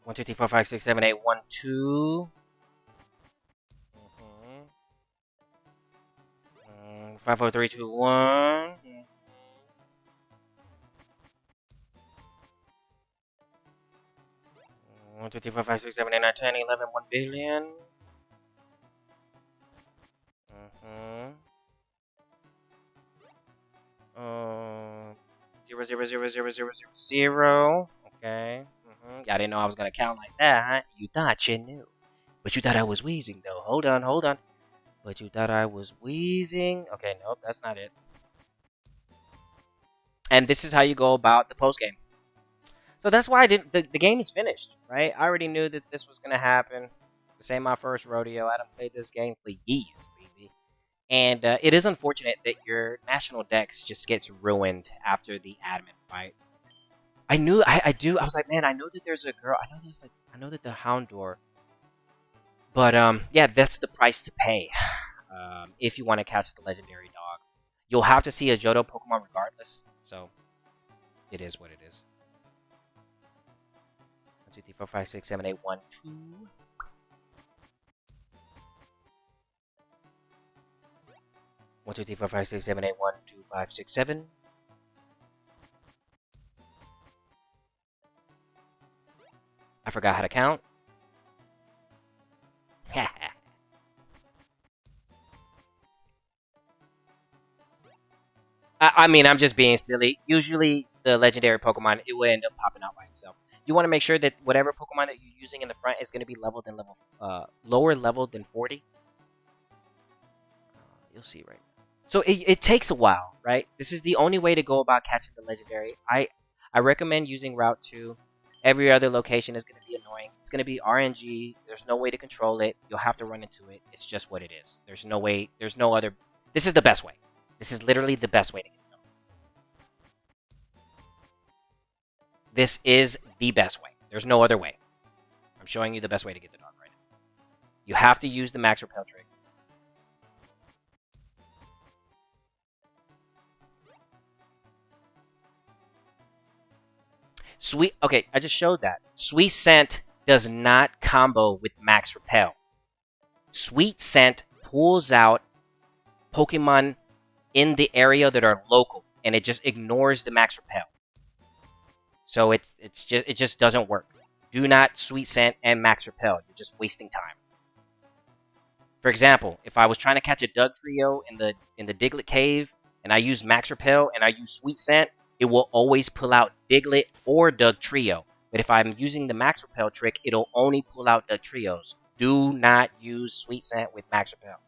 1, 2, 3, 4, 5, 6, 7, 8, 1, 2. 5, 4, 3, 2, 1. 1, 2, 3, 4, 5, 6, 7, 8, 9, 10, 11, 1 billion. Zero, zero, zero, zero, zero, zero, zero. Okay. I didn't know I was gonna count like that, huh? You thought you knew. But you thought I was wheezing, though. Hold on, hold on. But you thought I was wheezing. Okay, nope, that's not it. And this is how you go about the post game. So that's why I didn't. The game is finished, right? I already knew that this was gonna happen. This ain't my first rodeo. I done played this game for years, baby. And it is unfortunate that your national dex just gets ruined after the admin fight. I knew, I do. I was like, man, I know that there's a girl. I know that the Houndour. But yeah, that's the price to pay if you want to catch the legendary dog. You'll have to see a Johto Pokemon regardless. So it is what it is. 1, 2, 3, 4, 5, 6, 7, 8, 1, 2. 1, 2, 3, 4, 5, 6, 7, 8, 1, 2, 5, 6, 7. I forgot how to count. I mean, I'm just being silly. Usually, the legendary Pokemon, it will end up popping out by itself. You want to make sure that whatever Pokemon that you're using in the front is going to be leveled in lower leveled than 40. You'll see right now. So it takes a while, right? This is the only way to go about catching the legendary. I recommend using Route 2. Every other location is going to be annoying. It's going to be RNG. There's no way to control it. You'll have to run into it. It's just what it is. There's no way. There's no other. This is the best way. This is literally the best way to get it done. This is the best way. There's no other way. I'm showing you the best way to get the dog right now. You have to use the max repel trick. Sweet. Okay, I just showed that. Sweet Scent does not combo with max repel. Sweet Scent pulls out Pokemon in the area that are local, and it just ignores the max repel. So it just doesn't work. Do not Sweet Scent and max repel. You're just wasting time. For example, if I was trying to catch a Doug Trio in the Diglett Cave, and I use max repel and I use Sweet Scent, it will always pull out Diglett or Doug Trio. But if I'm using the max repel trick, it'll only pull out Doug Trios. Do not use Sweet Scent with max repel.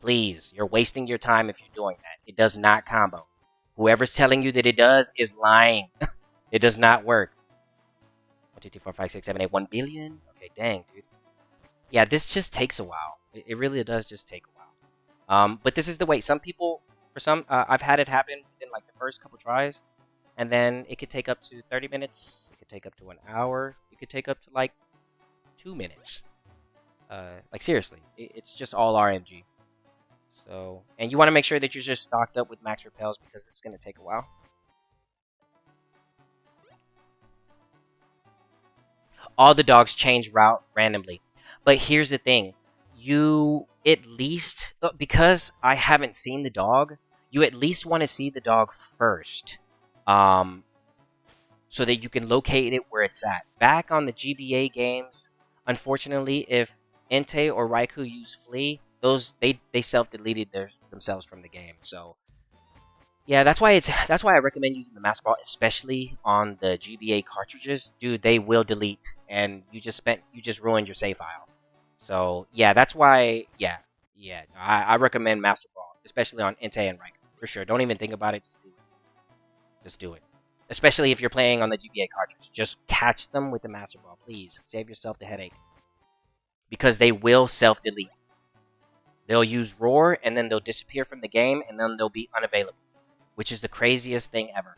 Please, you're wasting your time if you're doing that. It does not combo. Whoever's telling you that it does is lying. It does not work. 1, 2, 3, 4, 5, 6, 7, 8, 1 billion. Okay, dang, dude. Yeah, this just takes a while. It really does just take a while. But this is the way. Some people, for some, I've had it happen in like the first couple tries. And then it could take up to 30 minutes. It could take up to an hour. It could take up to like 2 minutes. Like seriously, it's just all RMG. So, and you want to make sure that you're just stocked up with max repels because it's going to take a while. All the dogs change route randomly. But here's the thing. You at least, because I haven't seen the dog, you at least want to see the dog first. So that you can locate it where it's at. Back on the GBA games, unfortunately, if Entei or Raikou use Flea, they self-deleted themselves from the game. So yeah, that's why I recommend using the Master Ball, especially on the GBA cartridges. Dude, they will delete, and you just ruined your save file. So yeah, that's why I recommend Master Ball, especially on Entei and Raikou for sure. Don't even think about it, just do it. Just do it. Especially if you're playing on the GBA cartridge. Just catch them with the Master Ball, please. Save yourself the headache. Because they will self-delete. They'll use Roar, and then they'll disappear from the game, and then they'll be unavailable. Which is the craziest thing ever.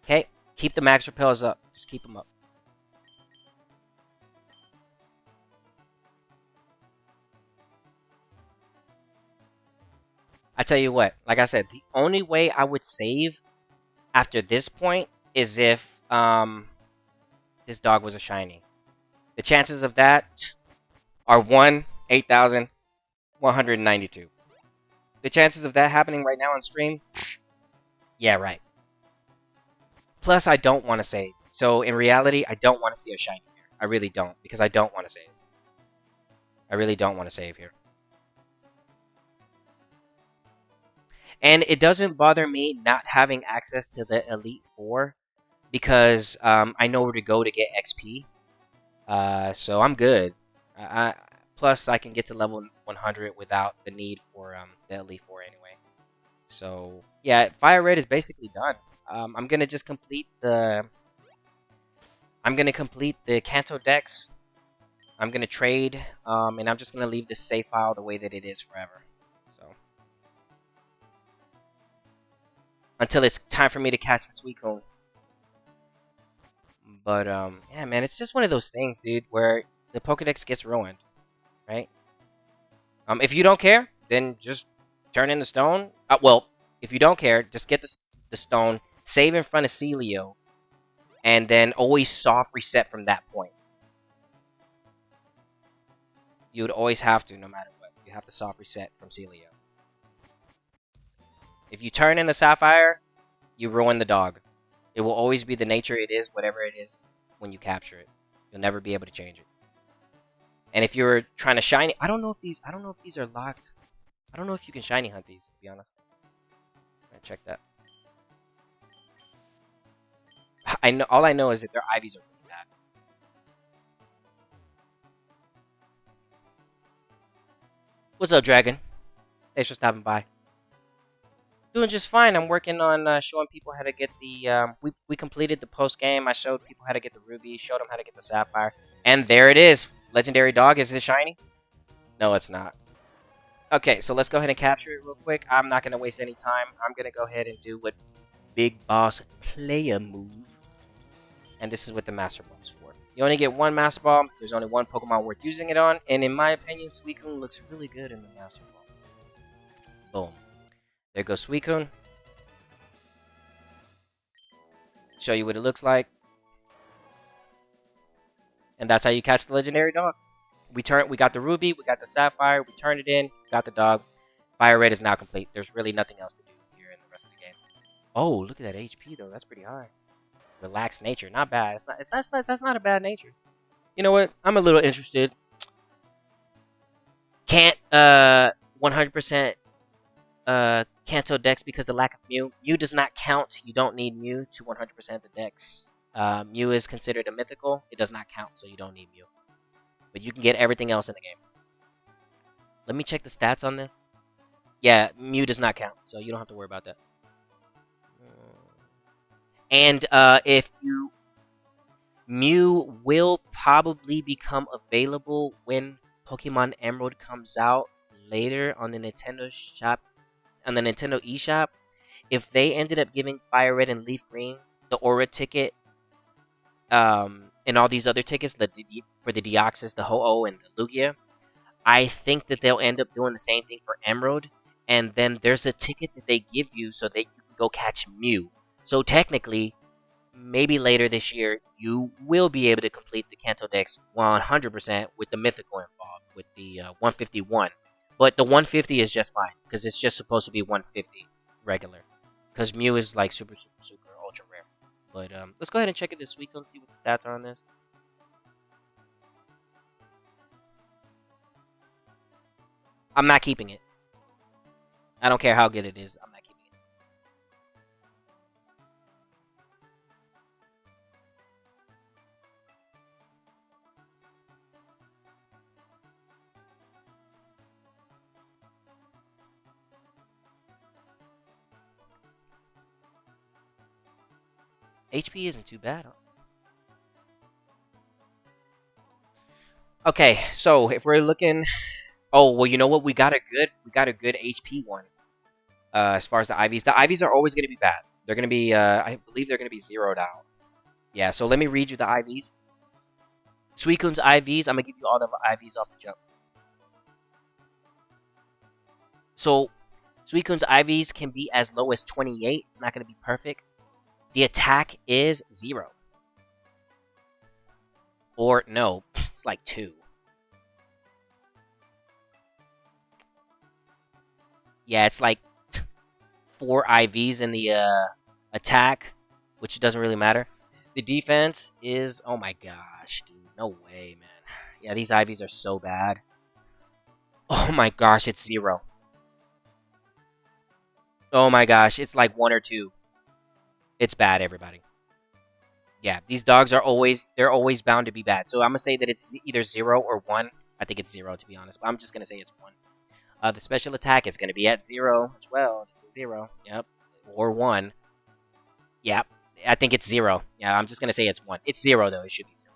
Okay, keep the max repels up. Just keep them up. I tell you what, like I said, the only way I would save after this point is if this dog was a shiny. The chances of that are 1 8,000. 192. The chances of that happening right now on stream? Yeah, right. Plus, I don't want to save. So, in reality, I don't want to see a shiny here. I really don't, because I don't want to save. I really don't want to save here. And it doesn't bother me not having access to the Elite Four, because I know where to go to get XP. So I'm good. Plus, I can get to level 100 without the need for the Elite Four anyway. So yeah, Fire Red is basically done. I'm gonna just complete the. I'm gonna complete the Kanto Dex. I'm gonna trade, and I'm just gonna leave this save file the way that it is forever. So until it's time for me to catch the Suicune. But yeah, man, it's just one of those things, dude, where the Pokédex gets ruined, right? If you don't care, then just turn in the stone. Well, if you don't care, just get the stone, save in front of Celio, and then always soft reset from that point. You would always have to, no matter what. You have to soft reset from Celio. If you turn in the Sapphire, you ruin the dog. It will always be the nature it is, whatever it is, when you capture it. You'll never be able to change it. And if you're trying to shiny, I don't know if these are locked. I don't know if you can shiny hunt these, to be honest. Check that. All I know is that their IVs are really bad. What's up, Dragon? Thanks for stopping by. Doing just fine. I'm working on showing people how to get the. We completed the post game. I showed people how to get the ruby. Showed them how to get the sapphire. And there it is. Legendary dog. Is it shiny? No, it's not. Okay, so let's go ahead and capture it real quick. I'm not gonna waste any time. I'm gonna go ahead and do what Big Boss Player move. And this is what the Master Ball is for. You only get one Master Ball. There's only one Pokemon worth using it on. And in my opinion, Suicune looks really good in the Master Ball. Boom. There goes Suicune. Show you what it looks like. And that's how you catch the legendary dog. We got the ruby, we got the sapphire, we turned it in, got the dog. Fire Red is now complete. There's really nothing else to do here in the rest of the game. Oh, look at that HP though. That's pretty high. Relaxed nature, not bad. That's not a bad nature. You know what? I'm a little interested. Can't 100% Kanto Dex because of the lack of Mew. Mew does not count. You don't need Mew to 100% the Dex. Mew is considered a mythical. It does not count, so you don't need Mew. But you can get everything else in the game. Let me check the stats on this. Yeah, Mew does not count, so you don't have to worry about that. And if you... Mew will probably become available when Pokemon Emerald comes out later on the Nintendo shop, on the Nintendo eShop. If they ended up giving Fire Red and Leaf Green the Aura ticket, and all these other tickets, for the Deoxys, the Ho-Oh, and the Lugia, I think that they'll end up doing the same thing for Emerald, and then there's a ticket that they give you so that you can go catch Mew. So technically, maybe later this year, you will be able to complete the Kanto Dex 100% with the Mythical involved, with the 151. But the 150 is just fine, because it's just supposed to be 150 regular. Because Mew is like super, super, super ultra rare. But let's go ahead and check it this week and see what the stats are on this. I'm not keeping it. I don't care how good it is. I'm not keeping it. HP isn't too bad. Okay, so if we're looking... Oh, well, you know what? We got a good HP one. As far as the IVs. The IVs are always going to be bad. They're going to be, I believe they're going to be zeroed out. Yeah, so let me read you the IVs. Suicune's IVs, I'm going to give you all the IVs off the jump. So, Suicune's IVs can be as low as 28. It's not going to be perfect. The attack is 0. Or, no, it's like 2. Yeah, it's like 4 IVs in the attack, which doesn't really matter. The defense is, oh my gosh, dude, no way, man. Yeah, these IVs are so bad. Oh my gosh, it's 0. Oh my gosh, it's like 1 or 2. It's bad, everybody. Yeah, these dogs are they're always bound to be bad. So I'm gonna say that it's either 0 or 1. I think it's 0 to be honest, but I'm just gonna say it's 1. The special attack is gonna be at 0 as well. This is 0. Yep. Or 1. Yep. I think it's 0. Yeah, I'm just gonna say it's 1. It's 0 though. It should be 0.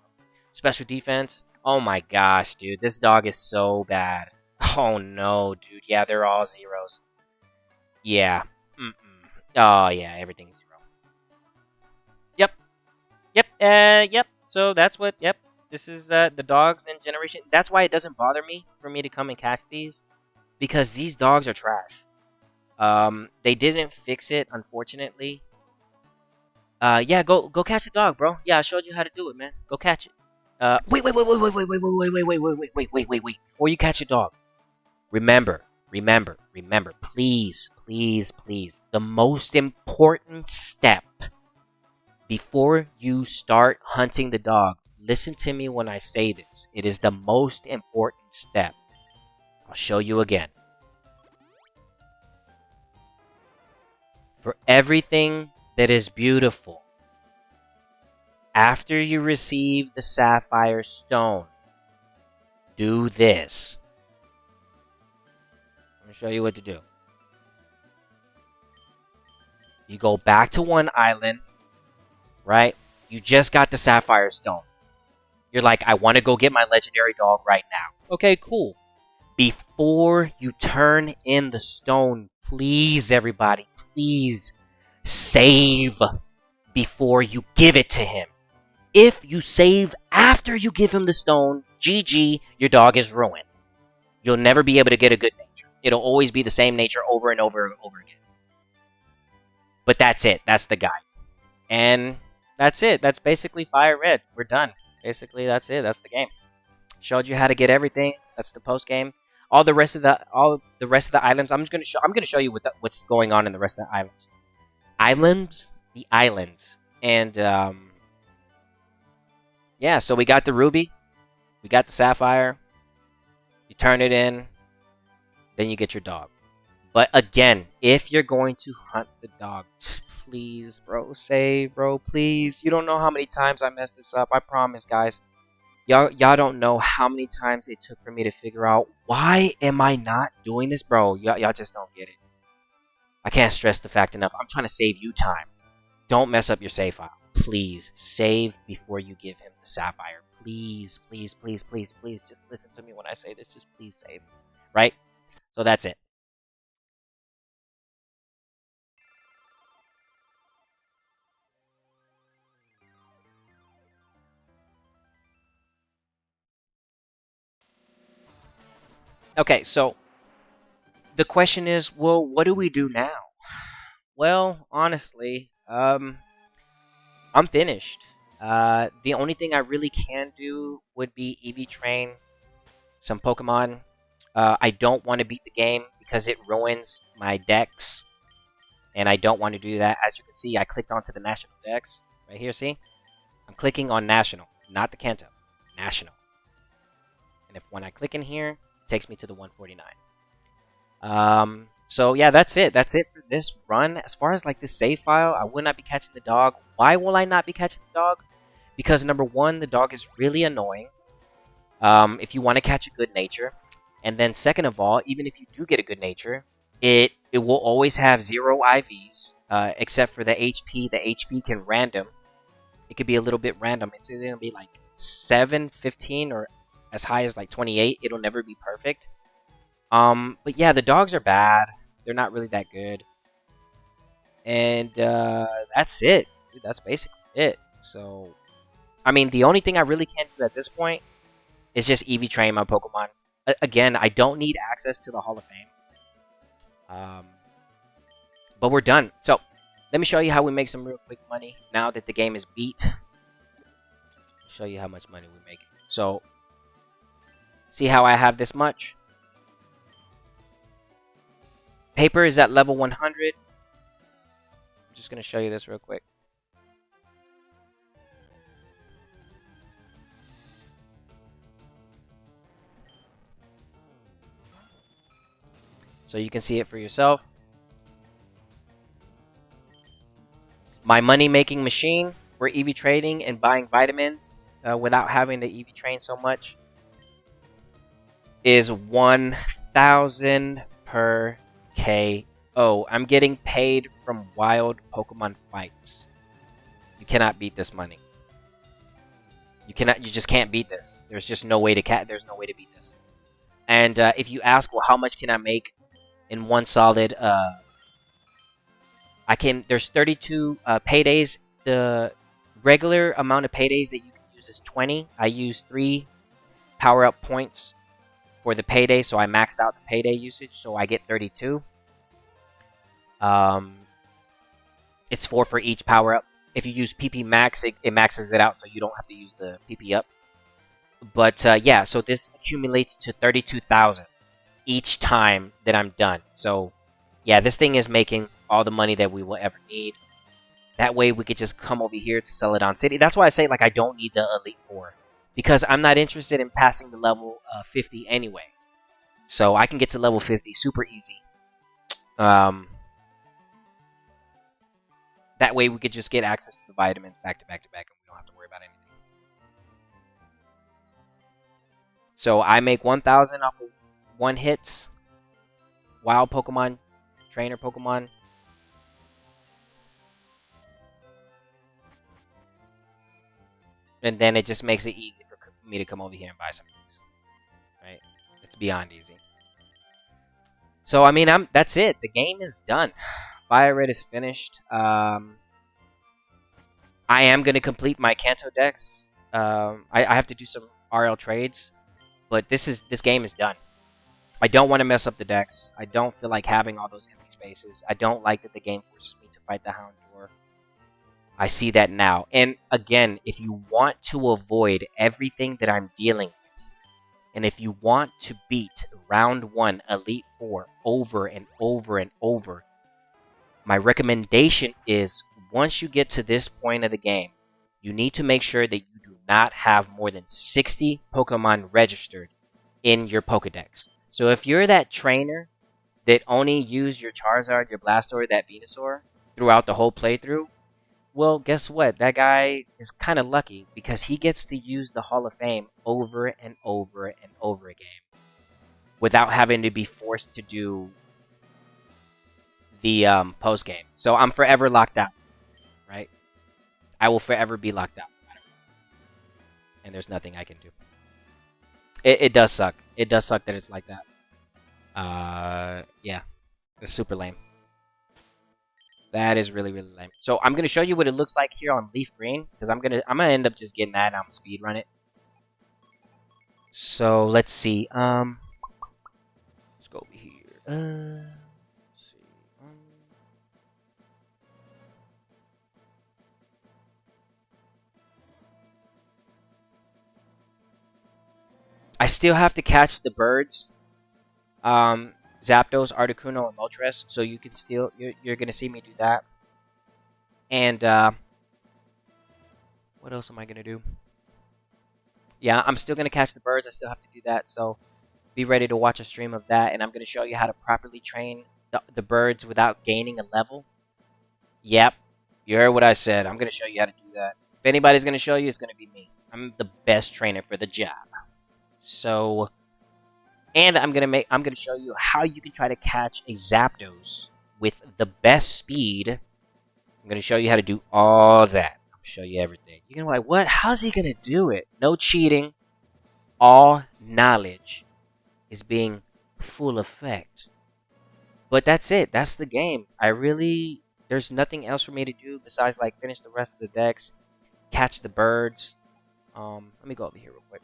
Special defense. Oh my gosh, dude, this dog is so bad. Oh no, dude. Yeah, they're all 0s. Yeah. Oh yeah, everything's 0. Yep. Yep. Yep. So that's what. Yep. This is the dogs in generation. That's why it doesn't bother me for me to come and catch these, because these dogs are trash. They didn't fix it, unfortunately. Yeah, go catch the dog, bro. Yeah, I showed you how to do it, man. Go catch it. Wait. Before you catch a dog, remember, please. The most important step before you start hunting the dog. Listen to me when I say this. It is the most important step. I'll show you again. For everything that is beautiful, after you receive the Sapphire Stone, do this. I'm going to show you what to do. You go back to one island, right? You just got the Sapphire Stone. You're like, I want to go get my legendary dog right now. Okay, cool. Before you turn in the stone, please, everybody, please save before you give it to him. If you save after you give him the stone, GG, your dog is ruined. You'll never be able to get a good nature. It'll always be the same nature over and over and over again. But that's it. That's the guide. And that's it. That's basically Fire Red. We're done. Basically, that's it. That's the game. Showed you how to get everything. That's the post game. All the rest of the islands. I'm gonna show you what's going on in the rest of the islands. The islands. And yeah. So we got the ruby. We got the sapphire. You turn it in. Then you get your dog. But again, if you're going to hunt the dog, please, bro, save, bro, please. You don't know how many times I messed this up. I promise, guys. Y'all don't know how many times it took for me to figure out, why am I not doing this, bro? Y'all just don't get it. I can't stress the fact enough. I'm trying to save you time. Don't mess up your save file. Please, save before you give him the sapphire. Please. Just listen to me when I say this. Just please save. Right? So that's it. Okay, so the question is, well, what do we do now? Well, honestly, I'm finished. The only thing I really can do would be EV train some Pokemon. I don't want to beat the game because it ruins my decks, and I don't want to do that. As you can see, I clicked onto the national decks right here. See, I'm clicking on national, not the Kanto, national. And when I click in here, it takes me to the 149. So yeah, that's it. That's it for this run. As far as like this save file, I will not be catching the dog. Why will I not be catching the dog? Because number one, the dog is really annoying. If you want to catch a good nature, and then second of all, even if you do get a good nature, it will always have 0 IVs, except for the HP. The HP can random. It could be a little bit random. It's either gonna be like 7, 15, or as high as like 28. It'll never be perfect. But yeah, the dogs are bad. They're not really that good. And that's it. Dude, that's basically it. So, I mean, the only thing I really can do at this point is just EV train my Pokemon. Again, I don't need access to the Hall of Fame. But we're done. So, let me show you how we make some real quick money now that the game is beat. Show you how much money we're making. So, see how I have this much? Paper is at level 100. I'm just going to show you this real quick. So you can see it for yourself. My money-making machine for EV trading and buying vitamins without having to EV train so much is 1,000 per KO. I'm getting paid from wild Pokemon fights. You cannot beat this money. You just can't beat this. There's just no way to there's no way to beat this. And if you ask, well, how much can I make in one solid? There's 32 paydays. The regular amount of paydays that you can use is 20. I use 3 power-up points for the payday, so I maxed out the payday usage, so I get 32. It's 4 for each power-up. If you use PP Max, it maxes it out, so you don't have to use the PP up. But yeah, so this accumulates to 32,000 each time that I'm done. So yeah, this thing is making all the money that we will ever need. That way we could just come over here to Celadon City. That's why I say, like, I don't need the Elite Four, because I'm not interested in passing the level 50 anyway. So I can get to level 50 super easy. That way we could just get access to the vitamins back to back to back, and we don't have to worry about anything. So I make 1,000 off of 1 hit. Wild Pokemon, trainer Pokemon. And then it just makes it easy for me to come over here and buy some of these. Right? It's beyond easy. So, I mean, that's it. The game is done. Fire Red is finished. I am going to complete my Kanto decks. I have to do some RL trades. But this game is done. I don't want to mess up the decks. I don't feel like having all those empty spaces. I don't like that the game forces me to fight the Houndour. I see that now. And again, if you want to avoid everything that I'm dealing with, and if you want to beat Round 1 Elite Four over and over and over, my recommendation is, once you get to this point of the game, you need to make sure that you do not have more than 60 Pokemon registered in your Pokedex. So if you're that trainer that only used your Charizard, your Blastoise, that Venusaur throughout the whole playthrough, well, guess what? That guy is kind of lucky, because he gets to use the Hall of Fame over and over and over again without having to be forced to do the post-game. So I'm forever locked out, right? I will forever be locked out. And there's nothing I can do. It does suck. It does suck that it's like that. Yeah. It's super lame. That is really, really lame. So I'm gonna show you what it looks like here on Leaf Green, because I'm gonna end up just getting that and I'm gonna speed run it. So let's see. Let's go over here. Let's see. I still have to catch the birds. Zapdos, Articuno, and Moltres. So you can still, you're gonna see me do that. And what else am I gonna do? Yeah, I'm still gonna catch the birds. I still have to do that. So be ready to watch a stream of that. And I'm gonna show you how to properly train the birds without gaining a level. Yep, you heard what I said. I'm gonna show you how to do that. If anybody's gonna show you, it's gonna be me. I'm the best trainer for the job. So. And I'm gonna show you how you can try to catch a Zapdos with the best speed. I'm gonna show you how to do all that. I'll show you everything. You're gonna be like, what? How's he gonna do it? No cheating. All knowledge is being full effect. But that's it. That's the game. There's nothing else for me to do besides like finish the rest of the decks, catch the birds. Let me go over here real quick.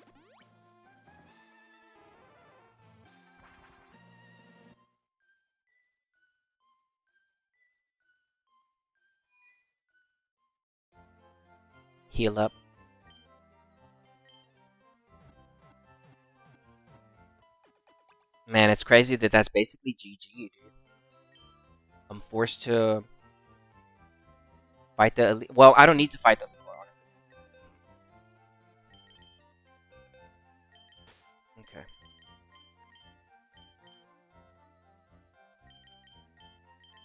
Heal up. Man, it's crazy that that's basically GG, dude. I'm forced to fight the elite. Well, I don't need to fight the elite, honestly. Okay.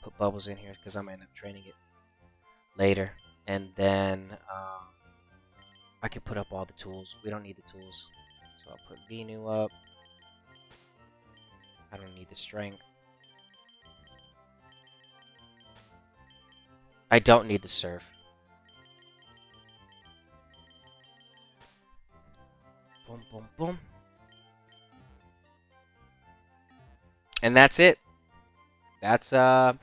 Put bubbles in here because I might end up training it later. And then I can put up all the tools. We don't need the tools. So I'll put Venu up. I don't need the strength. I don't need the surf. Boom, boom, boom. And that's it. That's how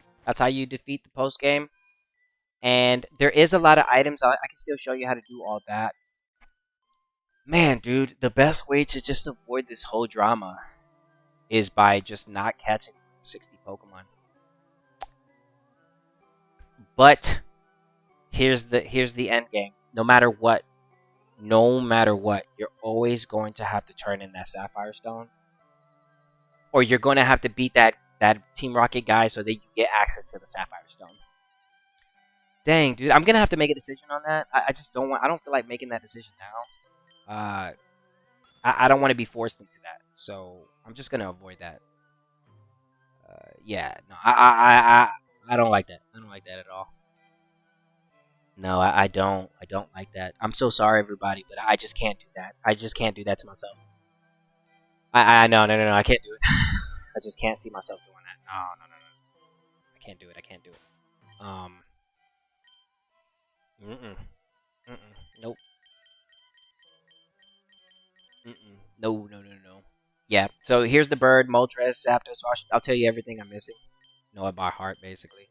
you defeat the post game. And there is a lot of items. I can still show you how to do all that. Man, dude, the best way to just avoid this whole drama is by just not catching 60 Pokemon. But here's the end game. No matter what, you're always going to have to turn in that Sapphire Stone, or you're going to have to beat that Team Rocket guy so that you get access to the Sapphire Stone. Dang, dude, I'm gonna have to make a decision on that. I just don't want. I don't feel like making that decision now. I don't want to be forced into that, so I'm just gonna avoid that. Yeah, no, I don't like that. I don't like that at all. No, I don't. I don't like that. I'm so sorry, everybody, but I just can't do that. I just can't do that to myself. No, I can't do it. I just can't see myself doing that. No. I can't do it. I can't do it. Nope. No. Yeah, so here's the bird, Moltres, Zapdos. I'll tell you everything I'm missing. Know it by heart, basically.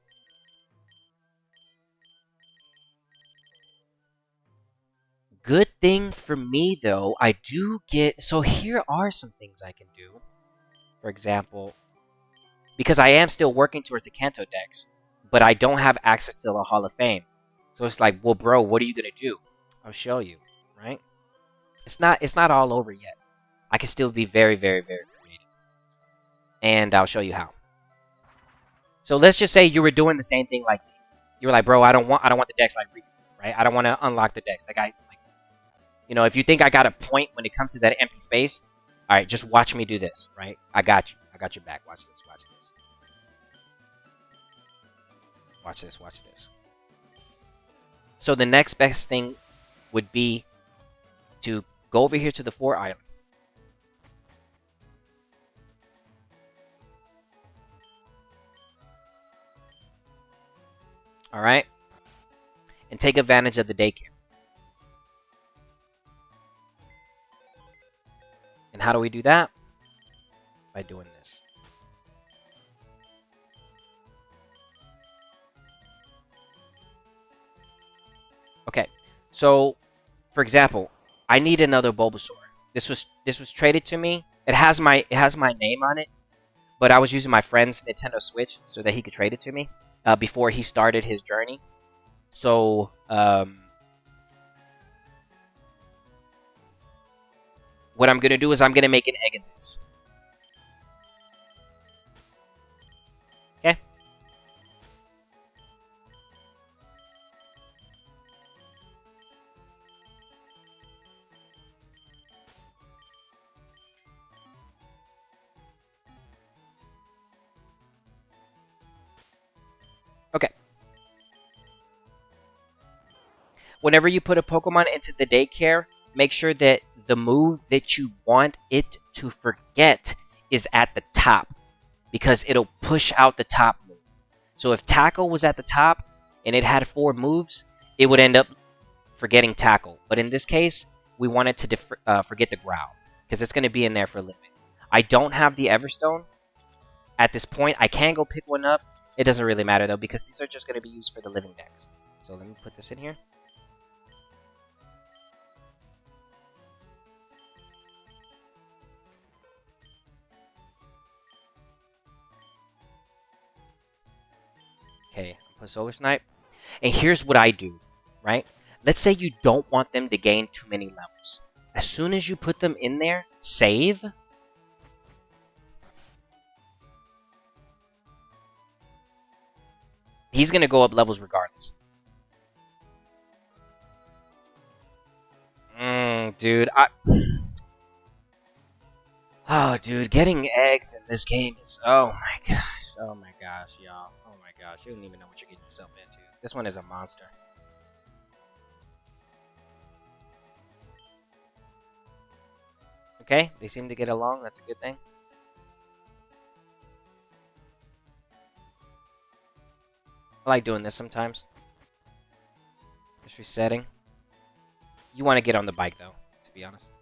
Good thing for me, though, I do get... So here are some things I can do. For example, because I am still working towards the Kanto Dex, but I don't have access to the Hall of Fame. So it's like, well, bro, what are you going to do? I'll show you, right? It's not all over yet. I can still be very, very, very creative. And I'll show you how. So let's just say you were doing the same thing like me. You were like, bro, I don't want the Dex like Rico, right? I don't want to unlock the Dex. Like if you think I got a point when it comes to that empty space, all right, just watch me do this, right? I got you. I got your back. Watch this. Watch this. Watch this. Watch this. So the next best thing would be to go over here to the 4 island. All right? And take advantage of the daycare. And how do we do that? By doing this. Okay. So, for example, I need another Bulbasaur. This was traded to me. It has my name on it, but I was using my friend's Nintendo Switch so that he could trade it to me before he started his journey. So, what I'm gonna do is I'm gonna make an egg of this. Okay. Okay. Whenever you put a Pokemon into the daycare, make sure that the move that you want it to forget is at the top, because it'll push out the top move. So if Tackle was at the top and it had 4 moves, it would end up forgetting Tackle. But in this case, we want it to forget the Growl, because it's going to be in there for a little bit. I don't have the Everstone at this point. I can go pick one up. It doesn't really matter, though, because these are just going to be used for the living decks. So let me put this in here. Okay, put Solar Snipe. And here's what I do, right? Let's say you don't want them to gain too many levels. As soon as you put them in there, save. He's gonna go up levels regardless. Dude, oh, dude, getting eggs in this game is, oh my gosh, y'all, oh my gosh, you don't even know what you're getting yourself into. This one is a monster. Okay, they seem to get along. That's a good thing. I like doing this sometimes. Just resetting. You want to get on the bike, though, to be honest.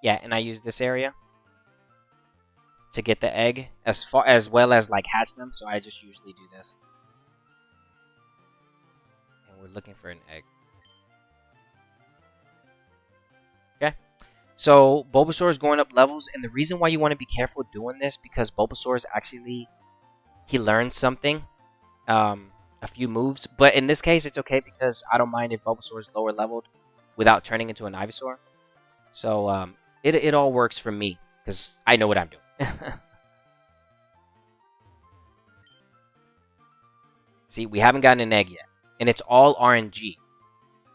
Yeah, and I use this area to get the egg as well as like hatch them. So I just usually do this. And we're looking for an egg. Okay. So Bulbasaur is going up levels, and the reason why you want to be careful doing this because Bulbasaur is actually he learns something, a few moves. But in this case, it's okay because I don't mind if Bulbasaur is lower leveled without turning into an Ivysaur. So it all works for me because I know what I'm doing. See, we haven't gotten an egg yet, and it's all RNG.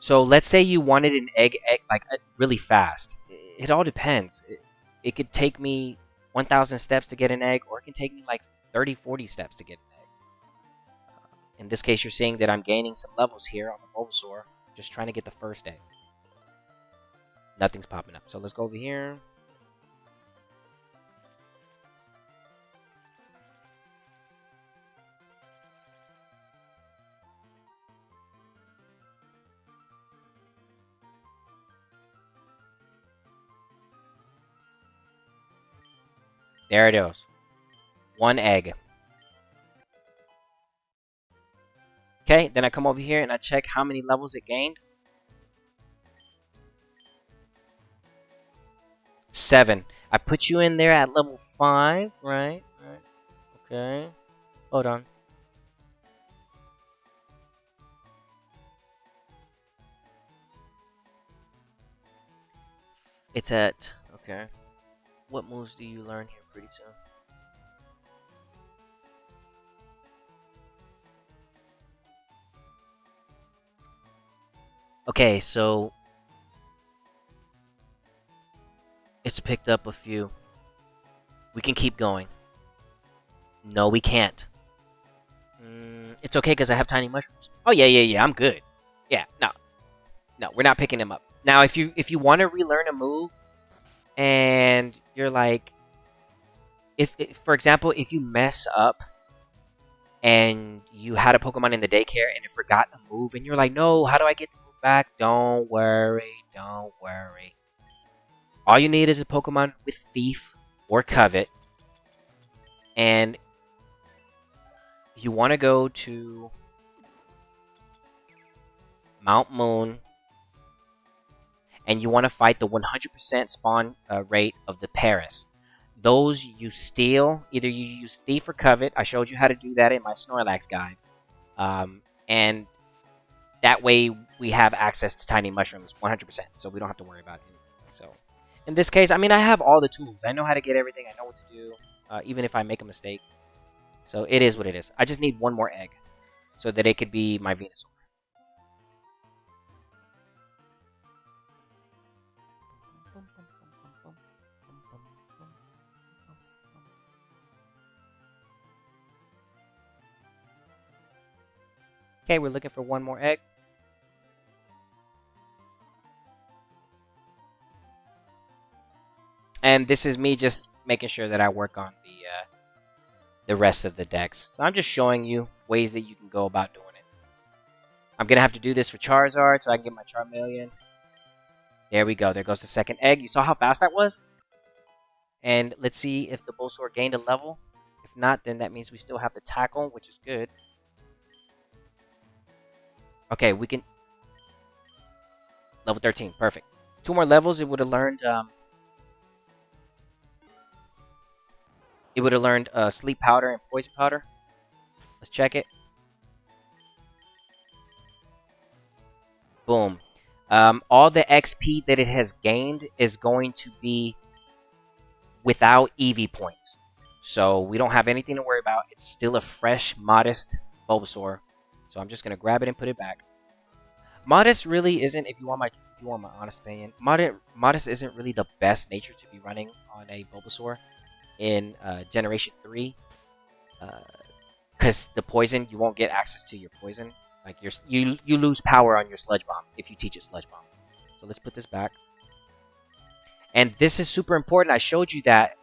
So let's say you wanted an egg like really fast. It all depends. It could take me 1,000 steps to get an egg, or it can take me like 30, 40 steps to get an egg. In this case, you're seeing that I'm gaining some levels here on the Bulbasaur, just trying to get the first egg. Nothing's popping up. So let's go over here. There it is. One egg. Okay, then I come over here and I check how many levels it gained. 7. I put you in there at level 5, right? Okay. Hold on. It's at... Okay. What moves do you learn here pretty soon? Okay, so... It's picked up a few. We can keep going. No, we can't. It's okay because I have tiny mushrooms. Oh, yeah, I'm good. Yeah, no, we're not picking him up. Now, if you want to relearn a move, and you're like, if for example, if you mess up, and you had a Pokemon in the daycare and it forgot a move, and you're like, no, how do I get the move back? Don't worry. All you need is a Pokemon with Thief or Covet, and you want to go to Mount Moon, and you want to fight the 100% spawn rate of the Paris. Those you steal, either you use Thief or Covet. I showed you how to do that in my Snorlax guide. And that way we have access to tiny mushrooms 100%, so we don't have to worry about it. So in this case, I mean, I have all the tools. I know how to get everything. I know what to do, even if I make a mistake. So it is what it is. I just need one more egg so that it could be my Venusaur. Okay, we're looking for one more egg. And this is me just making sure that I work on the rest of the decks. So I'm just showing you ways that you can go about doing it. I'm going to have to do this for Charizard so I can get my Charmeleon. There we go. There goes the second egg. You saw how fast that was? And let's see if the Bulbasaur gained a level. If not, then that means we still have the Tackle, which is good. Okay, we can... Level 13. Perfect. 2 more levels, it would have learned... It would have learned Sleep Powder and Poison Powder. Let's check it. Boom. All the XP that it has gained is going to be without EV points. So we don't have anything to worry about. It's still a fresh, modest Bulbasaur. So I'm just gonna grab it and put it back. Modest really isn't, if you want my honest opinion, Modest isn't really the best nature to be running on a Bulbasaur in Generation 3. Because the poison, you won't get access to your poison. Like you lose power on your Sludge Bomb if you teach it Sludge Bomb. So let's put this back. And this is super important. I showed you that,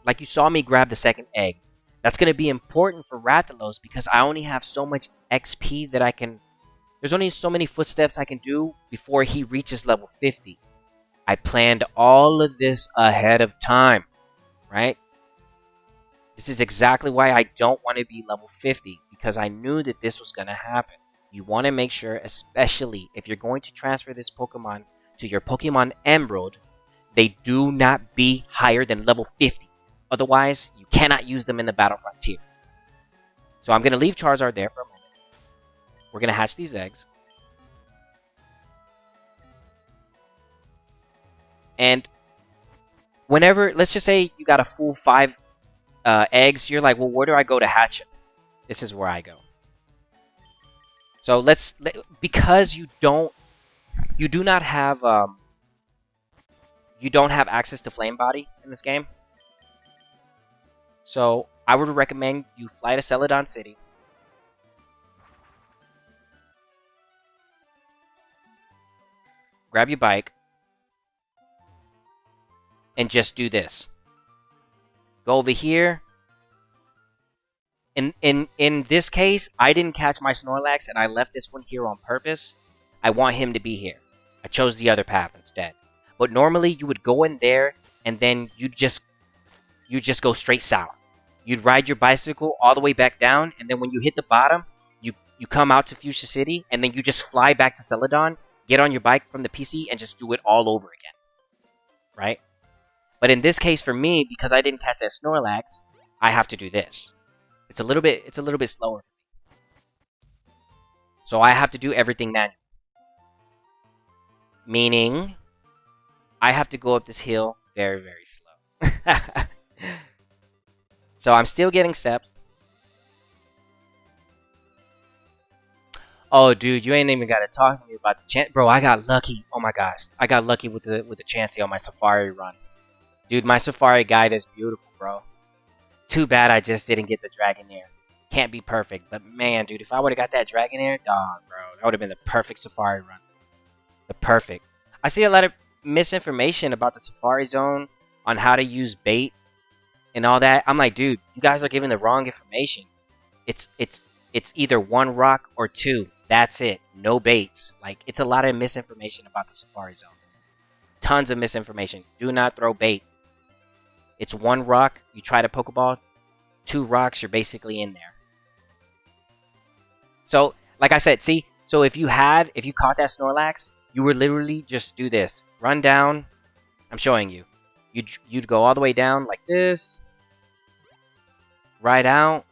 like you saw me grab the second egg. That's going to be important for Rathalos because I only have so much XP that I can... There's only so many footsteps I can do before he reaches level 50. I planned all of this ahead of time, right? This is exactly why I don't want to be level 50, because I knew that this was going to happen. You want to make sure, especially if you're going to transfer this Pokemon to your Pokemon Emerald, they do not be higher than level 50. Otherwise, you cannot use them in the Battle Frontier. So I'm going to leave Charizard there for a moment. We're going to hatch these eggs. And whenever, let's just say you got a full 5 eggs, you're like, well, where do I go to hatch them? This is where I go. So because you don't have access to Flame Body in this game. So I would recommend you fly to Celadon City. Grab your bike. And just do this. Go over here. In this case, I didn't catch my Snorlax and I left this one here on purpose. I want him to be here. I chose the other path instead. But normally you would go in there and then you just go straight south. You'd ride your bicycle all the way back down, and then when you hit the bottom, you come out to Fuchsia City and then you just fly back to Celadon, get on your bike from the PC and just do it all over again. Right? But in this case for me, because I didn't catch that Snorlax, I have to do this. It's a little bit slower for me. So I have to do everything manually. Meaning I have to go up this hill very, very slow. So I'm still getting steps. Oh, dude, you ain't even got to talk to me about the chance. Bro, I got lucky. Oh my gosh. I got lucky with the Chansey on my Safari run. Dude, my Safari guide is beautiful, bro. Too bad I just didn't get the Dragonair. Can't be perfect, but man, dude, if I would have got that Dragonair, dog, bro, that would have been the perfect Safari run. The perfect. I see a lot of misinformation about the Safari Zone on how to use bait and all that. I'm like, dude, you guys are giving the wrong information. It's either 1 rock or 2. That's it. No baits. Like, it's a lot of misinformation about the Safari Zone. Tons of misinformation. Do not throw bait. It's 1 rock, you try to Pokeball. 2 rocks, you're basically in there. So, like I said, see? So if you caught that Snorlax, you would literally just do this. Run down. I'm showing you. You'd go all the way down like this. Ride out.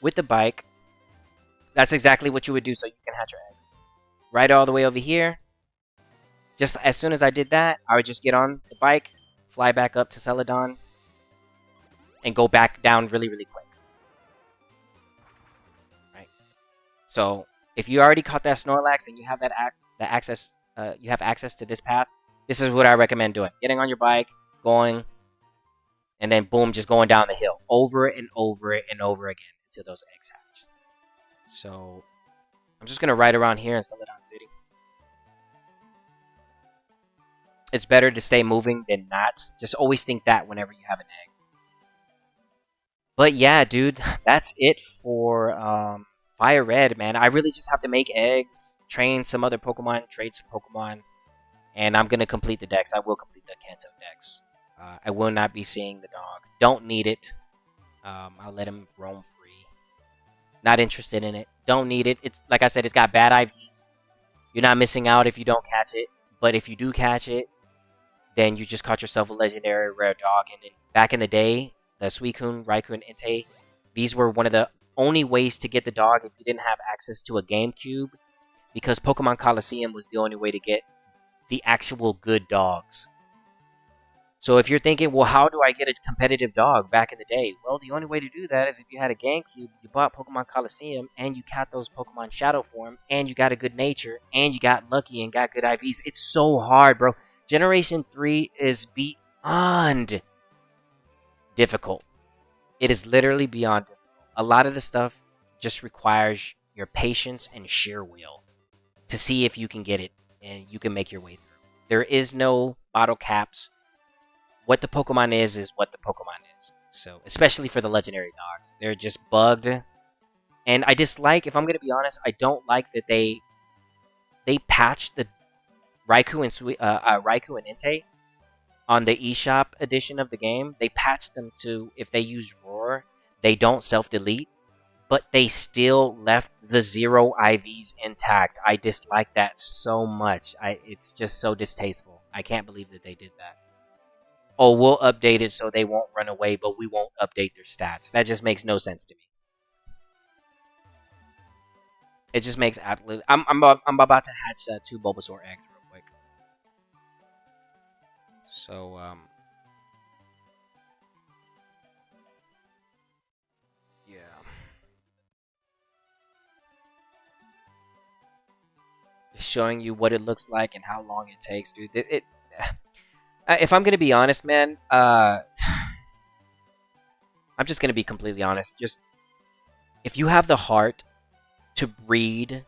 With the bike. That's exactly what you would do so you can hatch your eggs. Ride all the way over here. Just as soon as I did that, I would just get on the bike, fly back up to Celadon, and go back down really, really quick. Right. So if you already caught that Snorlax and you have you have access to this path, this is what I recommend doing: getting on your bike, going, and then boom, just going down the hill over and over and over again until those eggs hatch. So I'm just gonna ride around here in Celadon City. It's better to stay moving than not. Just always think that whenever you have an egg. But yeah, dude, that's it for Fire Red, man. I really just have to make eggs, train some other Pokemon, trade some Pokemon, and I'm going to complete the decks. I will complete the Kanto decks. I will not be seeing the dog. Don't need it. I'll let him roam free. Not interested in it. Don't need it. It's like I said, it's got bad IVs. You're not missing out if you don't catch it. But if you do catch it, then you just caught yourself a legendary rare dog. And back in the day, the Suicune, Raikou, and Entei, these were one of the only ways to get the dog if you didn't have access to a GameCube, because Pokemon Coliseum was the only way to get the actual good dogs. So if you're thinking, well, how do I get a competitive dog back in the day? Well, the only way to do that is if you had a GameCube, you bought Pokemon Coliseum, and you caught those Pokemon Shadow Form, and you got a good nature, and you got lucky and got good IVs. It's so hard, bro. Generation 3 is beyond difficult. It is literally beyond difficult. A lot of the stuff just requires your patience and sheer will to see if you can get it and you can make your way through. There is no bottle caps. What the Pokemon is what the Pokemon is. So, especially for the legendary dogs, they're just bugged. And I dislike, if I'm gonna be honest, I don't like that they patched the Raikou and Entei on the eShop edition of the game. They patched them to, if they use Roar, they don't self-delete, but they still left the 0 IVs intact. I dislike that so much. It's just so distasteful. I can't believe that they did that. Oh, we'll update it so they won't run away, but we won't update their stats. That just makes no sense to me. It just makes absolute. I'm about to hatch 2 Bulbasaur eggs real quick. So yeah. Just showing you what it looks like and how long it takes, dude. If I'm gonna be honest, man, I'm just gonna be completely honest. Just if you have the heart to breed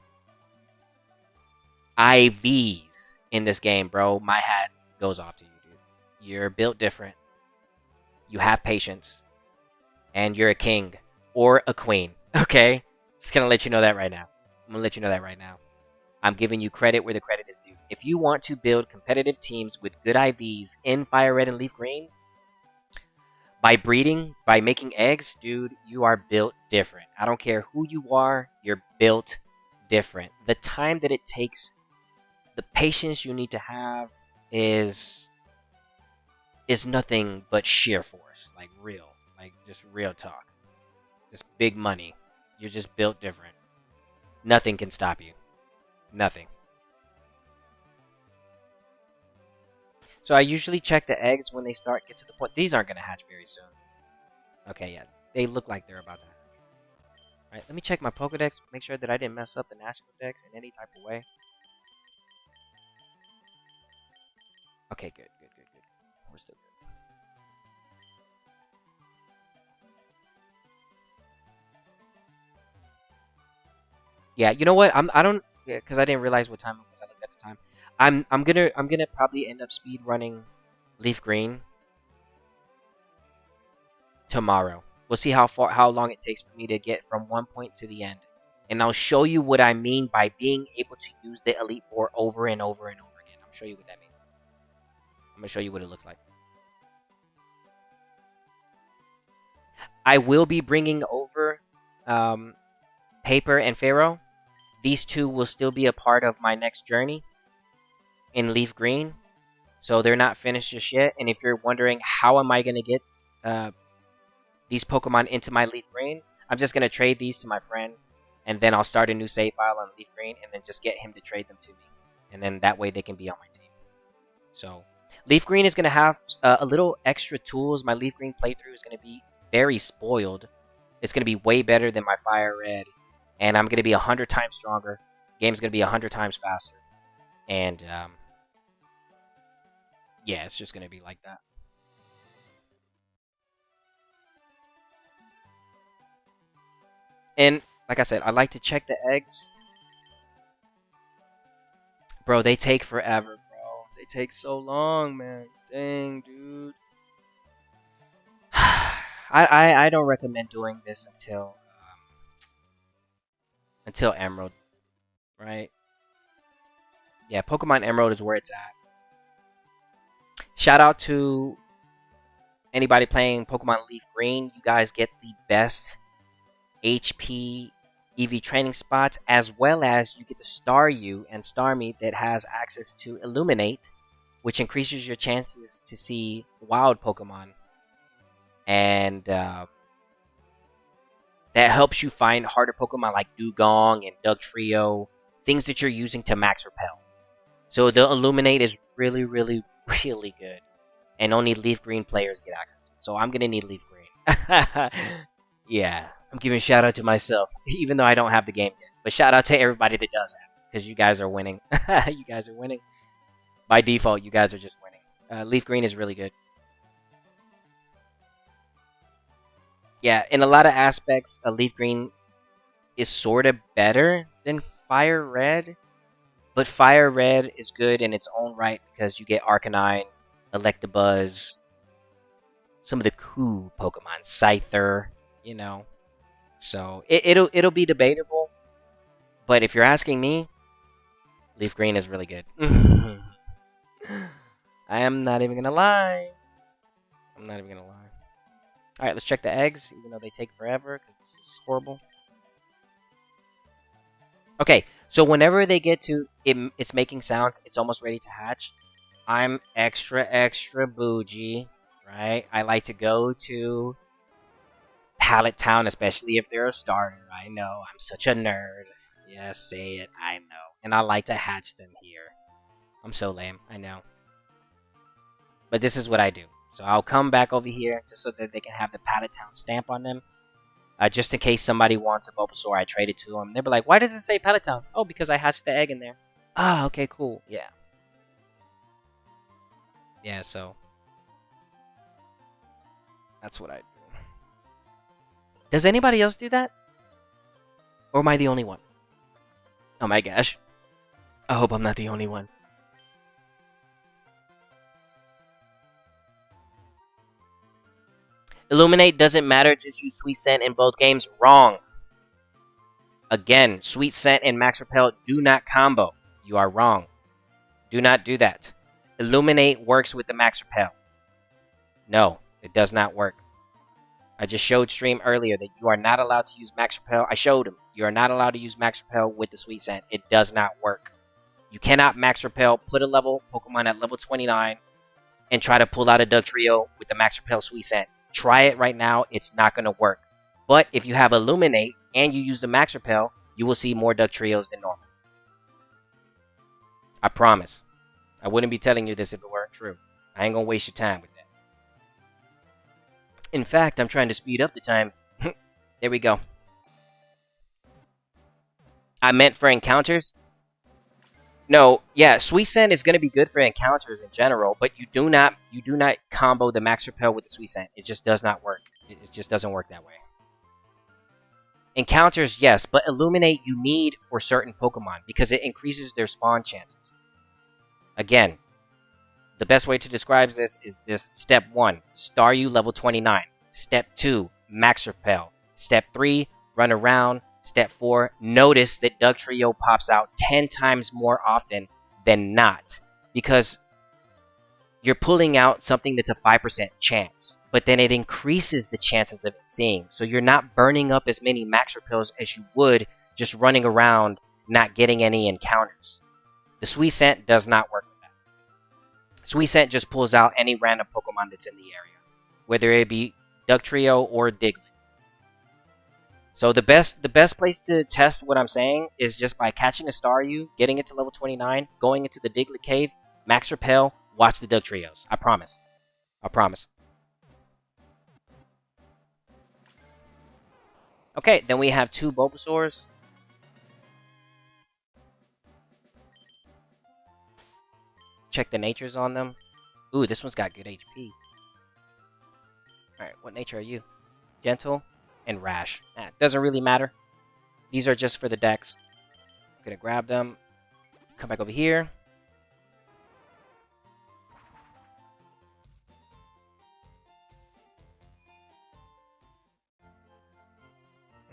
IVs in this game, bro, my hat goes off to you, dude. You're built different. You have patience, and you're a king or a queen. Okay, just gonna let you know that right now. I'm gonna let you know that right now. I'm giving you credit where the credit is due. If you want to build competitive teams with good IVs in Fire Red and Leaf Green, by breeding, by making eggs, dude, you are built different. I don't care who you are, you're built different. The time that it takes, the patience you need to have is nothing but sheer force. Like real. Like just real talk. Just big money. You're just built different. Nothing can stop you. Nothing. So I usually check the eggs when they get to the point. These aren't going to hatch very soon. Okay, yeah. They look like they're about to hatch. Alright, let me check my Pokedex. Make sure that I didn't mess up the National Dex in any type of way. Okay, good. We're still good. Yeah, you know what? I don't, because I didn't realize what time it was. I looked at the time. I'm gonna probably end up speed running Leaf Green tomorrow. We'll see how long it takes for me to get from one point to the end, and I'll show you what I mean by being able to use the Elite Four over and over and over again. I'll show you what that means. I'm gonna show you what it looks like. I will be bringing over Paper and Pharaoh. These two will still be a part of my next journey in Leaf Green. So they're not finished just yet. And if you're wondering how am I going to get these Pokemon into my Leaf Green, I'm just going to trade these to my friend. And then I'll start a new save file on Leaf Green and then just get him to trade them to me. And then that way they can be on my team. So Leaf Green is going to have a little extra tools. My Leaf Green playthrough is going to be very spoiled. It's going to be way better than my Fire Red. And I'm going to be 100 times stronger. Game's going to be 100 times faster. And, yeah, it's just going to be like that. And, like I said, I like to check the eggs. Bro, they take forever, bro. They take so long, man. Dang, dude. I don't recommend doing this until Emerald, right? Yeah, Pokemon Emerald is where it's at. Shout out to anybody playing Pokemon Leaf Green. You guys get the best HP EV training spots, as well as you get the Staryu and Starmie that has access to Illuminate, which increases your chances to see wild Pokemon. And that helps you find harder Pokemon like Dugong and Dugtrio, things that you're using to max repel. So the Illuminate is really, really, really good. and only Leaf Green players get access to it. So I'm gonna need Leaf Green. Yeah, I'm giving a shout out to myself, even though I don't have the game yet. But shout out to everybody that does have it, because you guys are winning. You guys are winning. By default, you guys are just winning. Leaf Green is really good. Yeah, in a lot of aspects, Leaf Green is sort of better than Fire Red. But Fire Red is good in its own right because you get Arcanine, Electabuzz, some of the cool Pokemon, Scyther, you know. So it'll be debatable. But if you're asking me, Leaf Green is really good. I am not even gonna lie. I'm not even gonna lie. Alright, let's check the eggs, even though they take forever, because this is horrible. Okay, so whenever they get to it's making sounds, it's almost ready to hatch. I'm extra bougie, right? I like to go to Pallet Town, especially if they're a starter. I know, I'm such a nerd. Yes, say it, I know. And I like to hatch them here. I'm so lame, I know. But this is what I do. So I'll come back over here just so that they can have the Pallet Town stamp on them. Just in case somebody wants a Bulbasaur, I trade it to them. They'll be like, why does it say Pallet Town? Oh, because I hatched the egg in there. Ah, okay, cool. Yeah. Yeah, so that's what I do. Does anybody else do that? Or am I the only one? Oh my gosh. I hope I'm not the only one. Illuminate doesn't matter, just use Sweet Scent in both games. Wrong. Again, Sweet Scent and Max Repel do not combo. You are wrong. Do not do that. Illuminate works with the Max Repel. No, it does not work. I just showed stream earlier that you are not allowed to use Max Repel. I showed him. You are not allowed to use Max Repel with the Sweet Scent. It does not work. You cannot Max Repel, put a level Pokemon at level 29, and try to pull out a Dugtrio with the Max Repel Sweet Scent. Try it right now. It's not going to work. But if you have Illuminate and you use the Max Repel, you will see more Dugtrios than normal. I promise. I wouldn't be telling you this if it weren't true. I ain't going to waste your time with that. In fact, I'm trying to speed up the time. There we go. I meant for encounters. No, yeah, Sweet Scent is going to be good for encounters in general, but you do not combo the Max Repel with the Sweet Scent. It just does not work. It just doesn't work that way. Encounters, yes, but Illuminate you need for certain Pokemon because it increases their spawn chances. Again, the best way to describe this is this: Step 1, Staryu level 29. Step 2, Max Repel. Step 3, run around. Step 4, notice that Dugtrio pops out 10 times more often than not. Because you're pulling out something that's a 5% chance. But then it increases the chances of it seeing. So you're not burning up as many Max Repels as you would just running around not getting any encounters. The Sweet Scent does not work with that. Sweet Scent just pulls out any random Pokemon that's in the area. Whether it be Dugtrio or Diglett. So the best place to test what I'm saying is just by catching a Staryu, getting it to level 29, going into the Diglett Cave, Max Repel, watch the Dugtrios. I promise. I promise. Okay, then we have 2 Bulbasaurs. Check the natures on them. Ooh, this one's got good HP. Alright, what nature are you? Gentle and Rash. Doesn't really matter. These are just for the decks. I'm gonna grab them. Come back over here.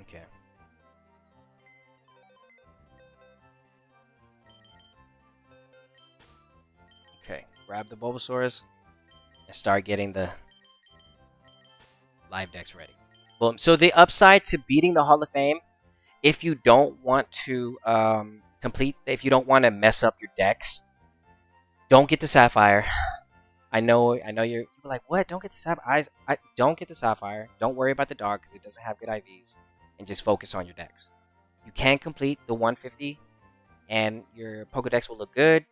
Okay. Okay, grab the Bulbasaurus and start getting the live decks ready. Boom. So the upside to beating the Hall of Fame, if you don't want to if you don't want to mess up your decks, don't get the Sapphire. I know you're like, what? Don't get the Sapphire. Don't get the Sapphire. Don't worry about the dog because it doesn't have good IVs, and just focus on your decks. You can complete the 150, and your Pokedex will look good.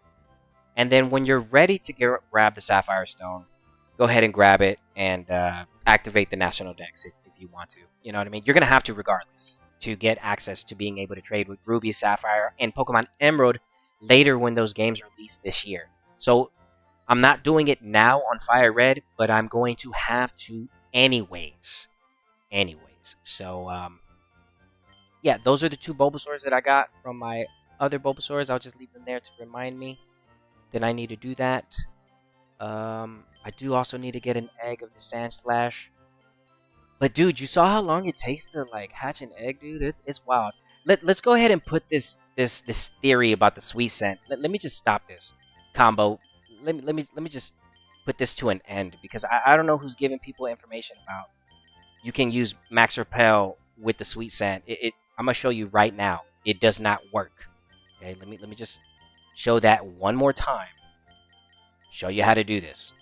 And then when you're ready to grab the Sapphire Stone, go ahead and grab it and activate the national decks if you want to. You know what I mean? You're going to have to regardless to get access to being able to trade with Ruby, Sapphire, and Pokemon Emerald later when those games release this year. So I'm not doing it now on Fire Red, but I'm going to have to anyways. So, yeah, those are the 2 Bulbasaurs that I got from my other Bulbasaurs. I'll just leave them there to remind me that I need to do that. I do also need to get an egg of the Sandslash. But dude, you saw how long it takes to like hatch an egg, dude? It's wild. Let's go ahead and put this theory about the sweet scent. Let me just stop this combo. Let me just put this to an end, because I don't know who's giving people information about you can use Max Repel with the sweet scent. I'm gonna show you right now. It does not work. Okay, let me just show that one more time. Show you how to do this.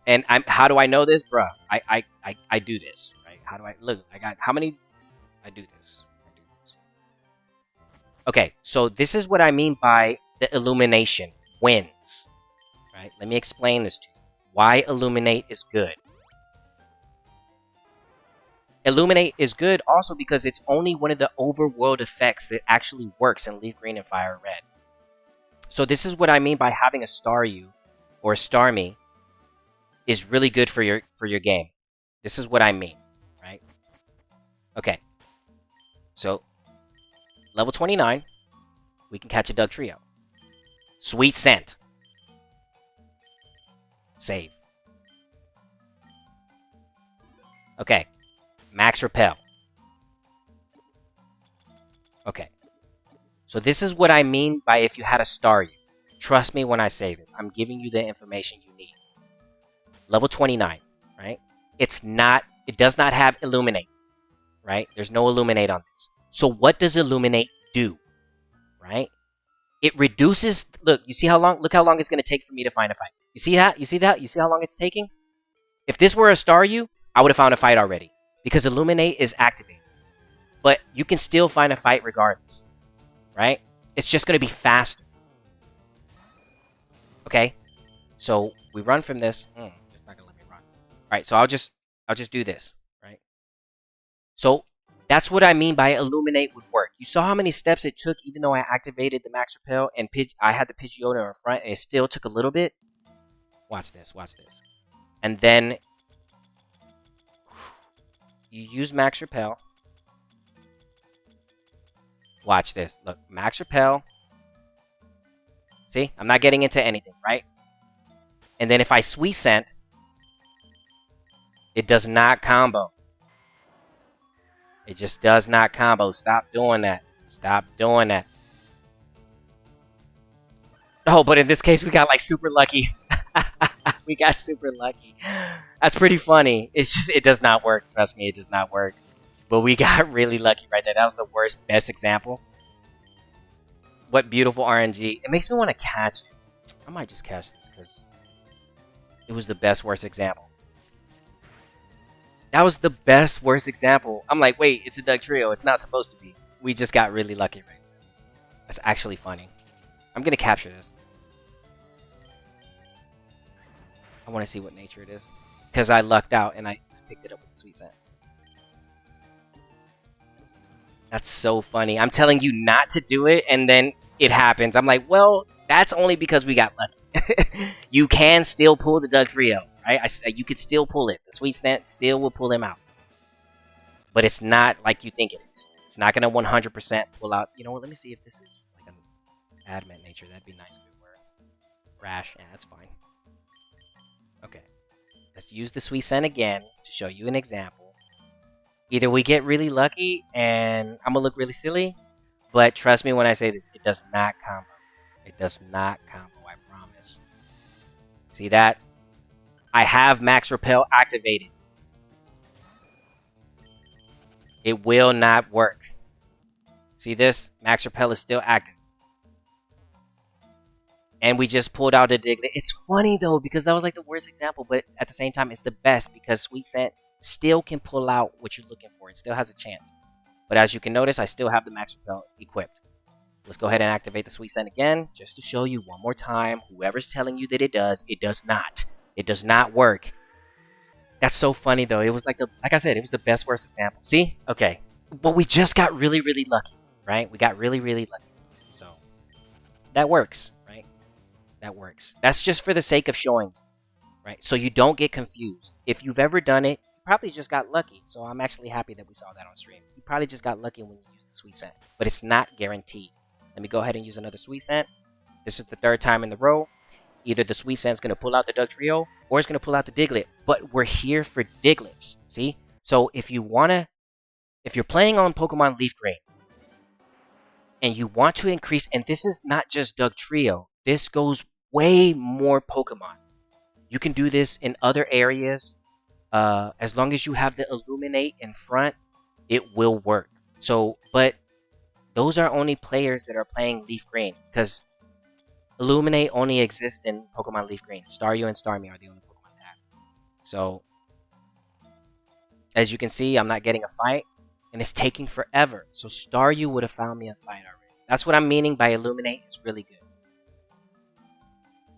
And how do I know this, bruh? I do this, right? How do I look? I got how many? I do this. Okay, so this is what I mean by the illumination wins, right? Let me explain this to you. Why Illuminate is good. Illuminate is good also because it's only one of the overworld effects that actually works in Leaf Green and Fire Red. So this is what I mean by having a Staryu or a Starmie is really good for your game. This is what I mean, right? Okay. So level 29, we can catch a Dugtrio. Sweet Scent. Save. Okay. Max Repel. Okay. So this is what I mean by if you had a Staryu. Trust me when I say this. I'm giving you the information you need. Level 29, right? It does not have Illuminate, right? There's no Illuminate on this. So what does Illuminate do, right? It reduces, look how long it's going to take for me to find a fight. You see that? You see how long it's taking? If this were a Staryu, I would have found a fight already, because Illuminate is activated. But you can still find a fight regardless, right? It's just going to be faster. Okay? So we run from this. It's not going to let me run. All right, so I'll just do this, right? So that's what I mean by Illuminate would work. You saw how many steps it took, even though I activated the Max Repel and I had the Pidgeotto in front, and it still took a little bit. Watch this. And then you use Max Repel. Watch this. Look, Max Repel. See, I'm not getting into anything, right? And then if I Sweet Scent, it does not combo. It just does not combo. Stop doing that. Stop doing that. Oh, but in this case, we got like super lucky. We got super lucky. That's pretty funny. It's just, it does not work. Trust me, it does not work. But we got really lucky right there. That was the best example. What beautiful RNG. It makes me want to catch it. I might just catch this because it was the worst example. That was the worst example. I'm like, wait, it's a Dugtrio. It's not supposed to be. We just got really lucky right there. That's actually funny. I'm going to capture this. I want to see what nature it is. Because I lucked out and I picked it up with the Sweet Scent. That's so funny. I'm telling you not to do it, and then it happens. I'm like, well, that's only because we got lucky. You can still pull the Dugtrio, right? You could still pull it. The Sweet Scent still will pull him out. But it's not like you think it is. It's not going to 100% pull out. You know what? Let me see if this is like an adamant nature. That'd be nice if it were. Rash. Yeah, that's fine. Okay. Let's use the Sweet Scent again to show you an example. Either we get really lucky and I'm going to look really silly, but trust me when I say this, it does not combo. It does not combo, I promise. See that? I have Max Repel activated. It will not work. See this? Max Repel is still active. And we just pulled out a Diglett. It's funny though, because that was like the worst example, but at the same time, it's the best because Sweet Scent still can pull out what you're looking for. It still has a chance. But as you can notice, I still have the Max Repel equipped. Let's go ahead and activate the sweet scent again, just to show you one more time. Whoever's telling you that it does not. It does not work. That's so funny though. It was like I said, it was the best worst example. See? Okay. But we just got really, really lucky, right? We got really, really lucky. So that works, right? That works. That's just for the sake of showing, right? So you don't get confused. If you've ever done it, you probably just got lucky. So I'm actually happy that we saw that on stream. You probably just got lucky when you used the sweet scent, but it's not guaranteed. Let me go ahead and use another sweet scent. This is the third time in the row. Either the sweet scent's gonna pull out the Dugtrio or it's gonna pull out the Diglett. But we're here for Diglets. See? So if you're playing on Pokemon Leaf Green and you want to increase, and this is not just Dugtrio, this goes way more Pokemon. You can do this in other areas. As long as you have the Illuminate in front, it will work. So, but those are only players that are playing Leaf Green, because Illuminate only exists in Pokemon Leaf Green. Staryu and Starmie are the only Pokemon that have. So, as you can see, I'm not getting a fight, and it's taking forever. So Staryu would have found me a fight already. That's what I'm meaning by Illuminate. It's really good.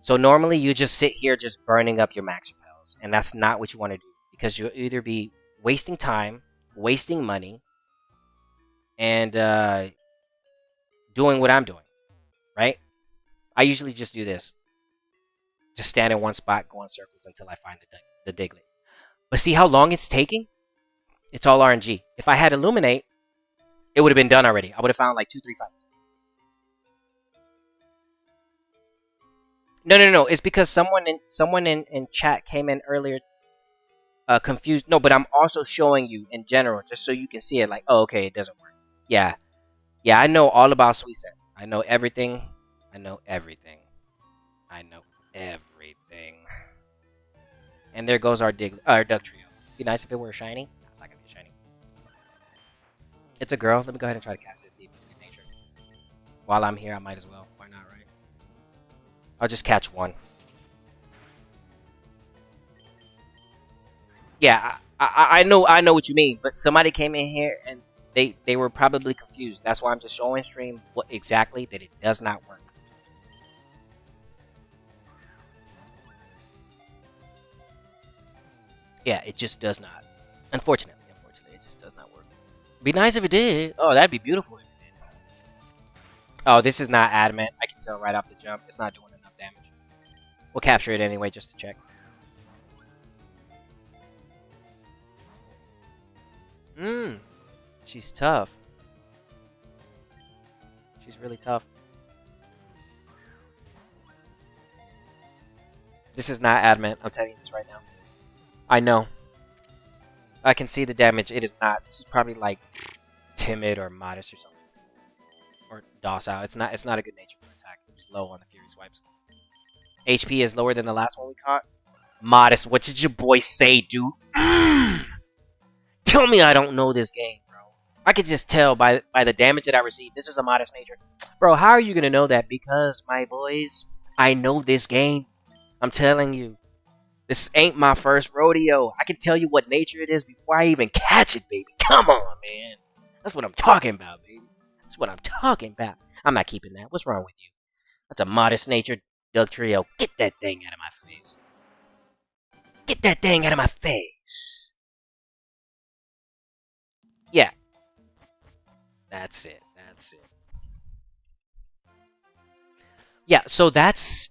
So normally you just sit here just burning up your max repels, and that's not what you want to do, because you'll either be wasting time, wasting money, and doing what I'm doing, right? I usually just do this. Just stand in one spot, go in circles until I find the Diglett. But see how long it's taking? It's all RNG. If I had Illuminate, it would have been done already. I would have found like 2-3 fights. No. It's because someone in chat came in earlier confused. No, but I'm also showing you in general, just so you can see it. Like, oh, okay, it doesn't work. Yeah, I know all about Sweet Scent. I know everything. I know everything. And there goes our Dugtrio. Be nice if it were shiny. It's not gonna be shiny. It's a girl. Let me go ahead and try to cast it, see if it's good nature. While I'm here, I might as well. Why not, right? I'll just catch one. Yeah, I know what you mean, but somebody came in here and they were probably confused. That's why I'm just showing stream what exactly that it does not work. Yeah, it just does not. Unfortunately, it just does not work. Be nice if it did. Oh, that'd be beautiful if it did. Oh, this is not adamant. I can tell right off the jump. It's not doing enough damage. We'll capture it anyway just to check. She's tough. She's really tough. This is not adamant. I'm telling you this right now. I know. I can see the damage. It is not. This is probably like timid or modest or something. Or docile. It's not a good nature for attack. It's low on the Fury Swipes. HP is lower than the last one we caught. Modest. What did your boy say, dude? Tell me I don't know this game, bro. I could just tell by the damage that I received. This is a modest nature. Bro, how are you going to know that? Because, my boys, I know this game. I'm telling you. This ain't my first rodeo. I can tell you what nature it is before I even catch it, baby. Come on, man. That's what I'm talking about, baby. That's what I'm talking about. I'm not keeping that. What's wrong with you? That's a modest natured Dugtrio. Get that thing out of my face. Get that thing out of my face. Yeah. That's it. Yeah, so that's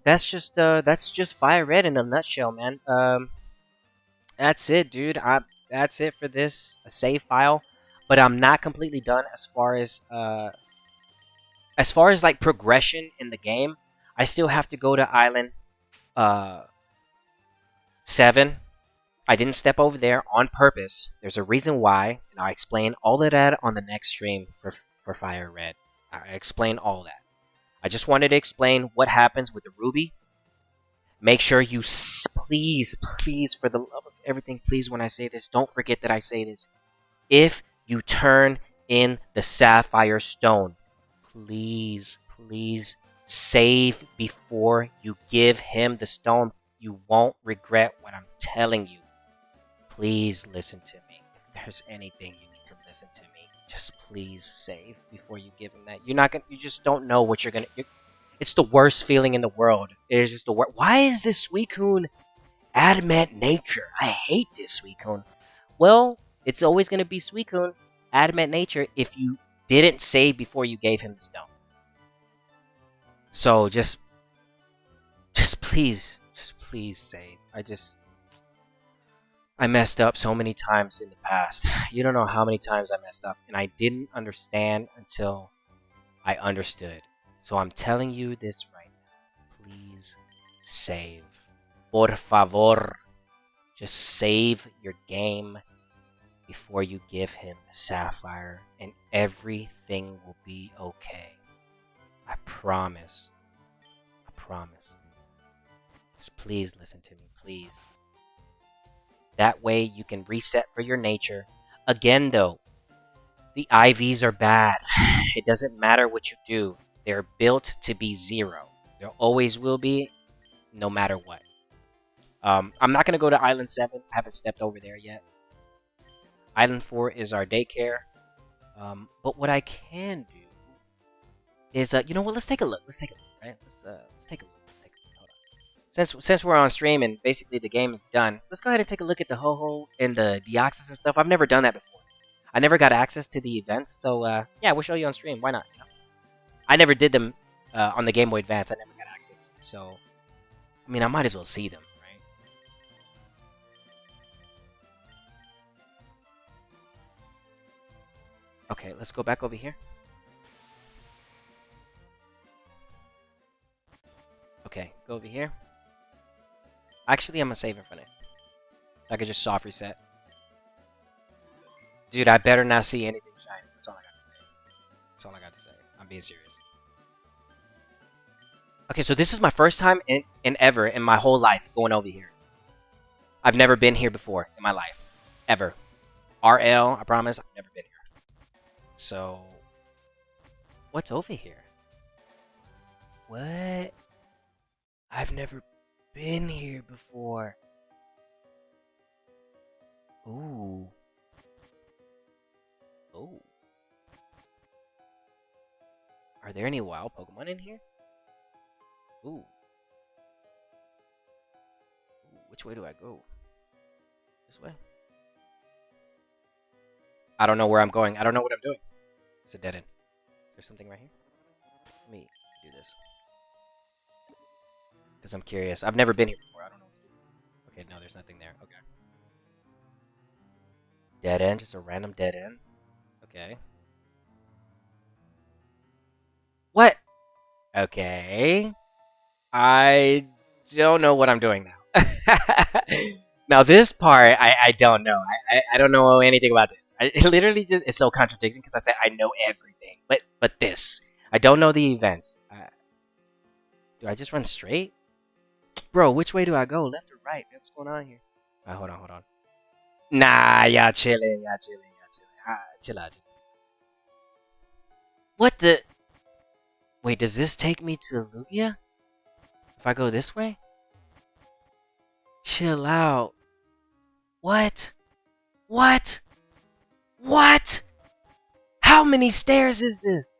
just Fire Red in a nutshell, man. That's it, dude. That's it for this save file. But I'm not completely done as far as like progression in the game. I still have to go to Island 7. I didn't step over there on purpose. There's a reason why, and I'll explain all of that on the next stream for Fire Red. I explain all that. I just wanted to explain what happens with the Ruby. Make sure you, please, for the love of everything, please, when I say this, don't forget that I say this. If you turn in the Sapphire Stone, please save before you give him the stone. You won't regret what I'm telling you. Please listen to me. If there's anything you need to listen to me, Just please save before you give him that. You're not gonna. You just don't know what you're gonna. It's the worst feeling in the world. It is just the worst. Why is this Suicune adamant nature? I hate this Suicune. Well, it's always gonna be Suicune adamant nature if you didn't save before you gave him the stone. So just please save. I messed up so many times in the past. You don't know how many times I messed up, and I didn't understand until I understood. So I'm telling you this right now. Please save. Por favor. Just save your game before you give him the Sapphire, and everything will be okay. I promise. I promise. Just please listen to me, please. That way you can reset for your nature. Again, though, the IVs are bad. It doesn't matter what you do. They're built to be 0. There always will be, no matter what. I'm not going to go to Island 7. I haven't stepped over there yet. Island 4 is our daycare. But what I can do is, you know what? Let's take a look. Let's take a look, right? Let's take a look. Hold on. Since we're on stream and basically the game is done, let's go ahead and take a look at the Ho-Ho and the Deoxys and stuff. I've never done that before. I never got access to the events, so yeah, we'll show you on stream. Why not? You know? I never did them on the Game Boy Advance. I never got access, so I mean, I might as well see them, right? Okay, let's go back over here. Okay, go over here. Actually, I'm gonna save in front of it, so I can just soft reset. Dude, I better not see anything shiny. That's all I got to say. That's all I got to say. I'm being serious. Okay, so this is my first time in ever in my whole life going over here. I've never been here before in my life. Ever. RL, I promise, I've never been here. So, what's over here? What? I've never been here before. Ooh. Oh. Are there any wild Pokemon in here? Ooh. Which way do I go? This way? I don't know where I'm going. I don't know what I'm doing. It's a dead end. Is there something right here? Let me do this. Because I'm curious. I've never been here before. I don't know what to do. Okay, no, there's nothing there. Okay. Dead end. Just a random dead end. Okay. What? Okay. I don't know what I'm doing now. Now this part, I don't know. I don't know anything about this. It literally just, it's so contradicting because I said I know everything. But this, I don't know the events. Do I just run straight? Bro, which way do I go? Left or right? What's going on here? Hold on. Nah, y'all chilling. Chill out. What the? Wait, does this take me to Lugia? If I go this way? Chill out. What? How many stairs is this?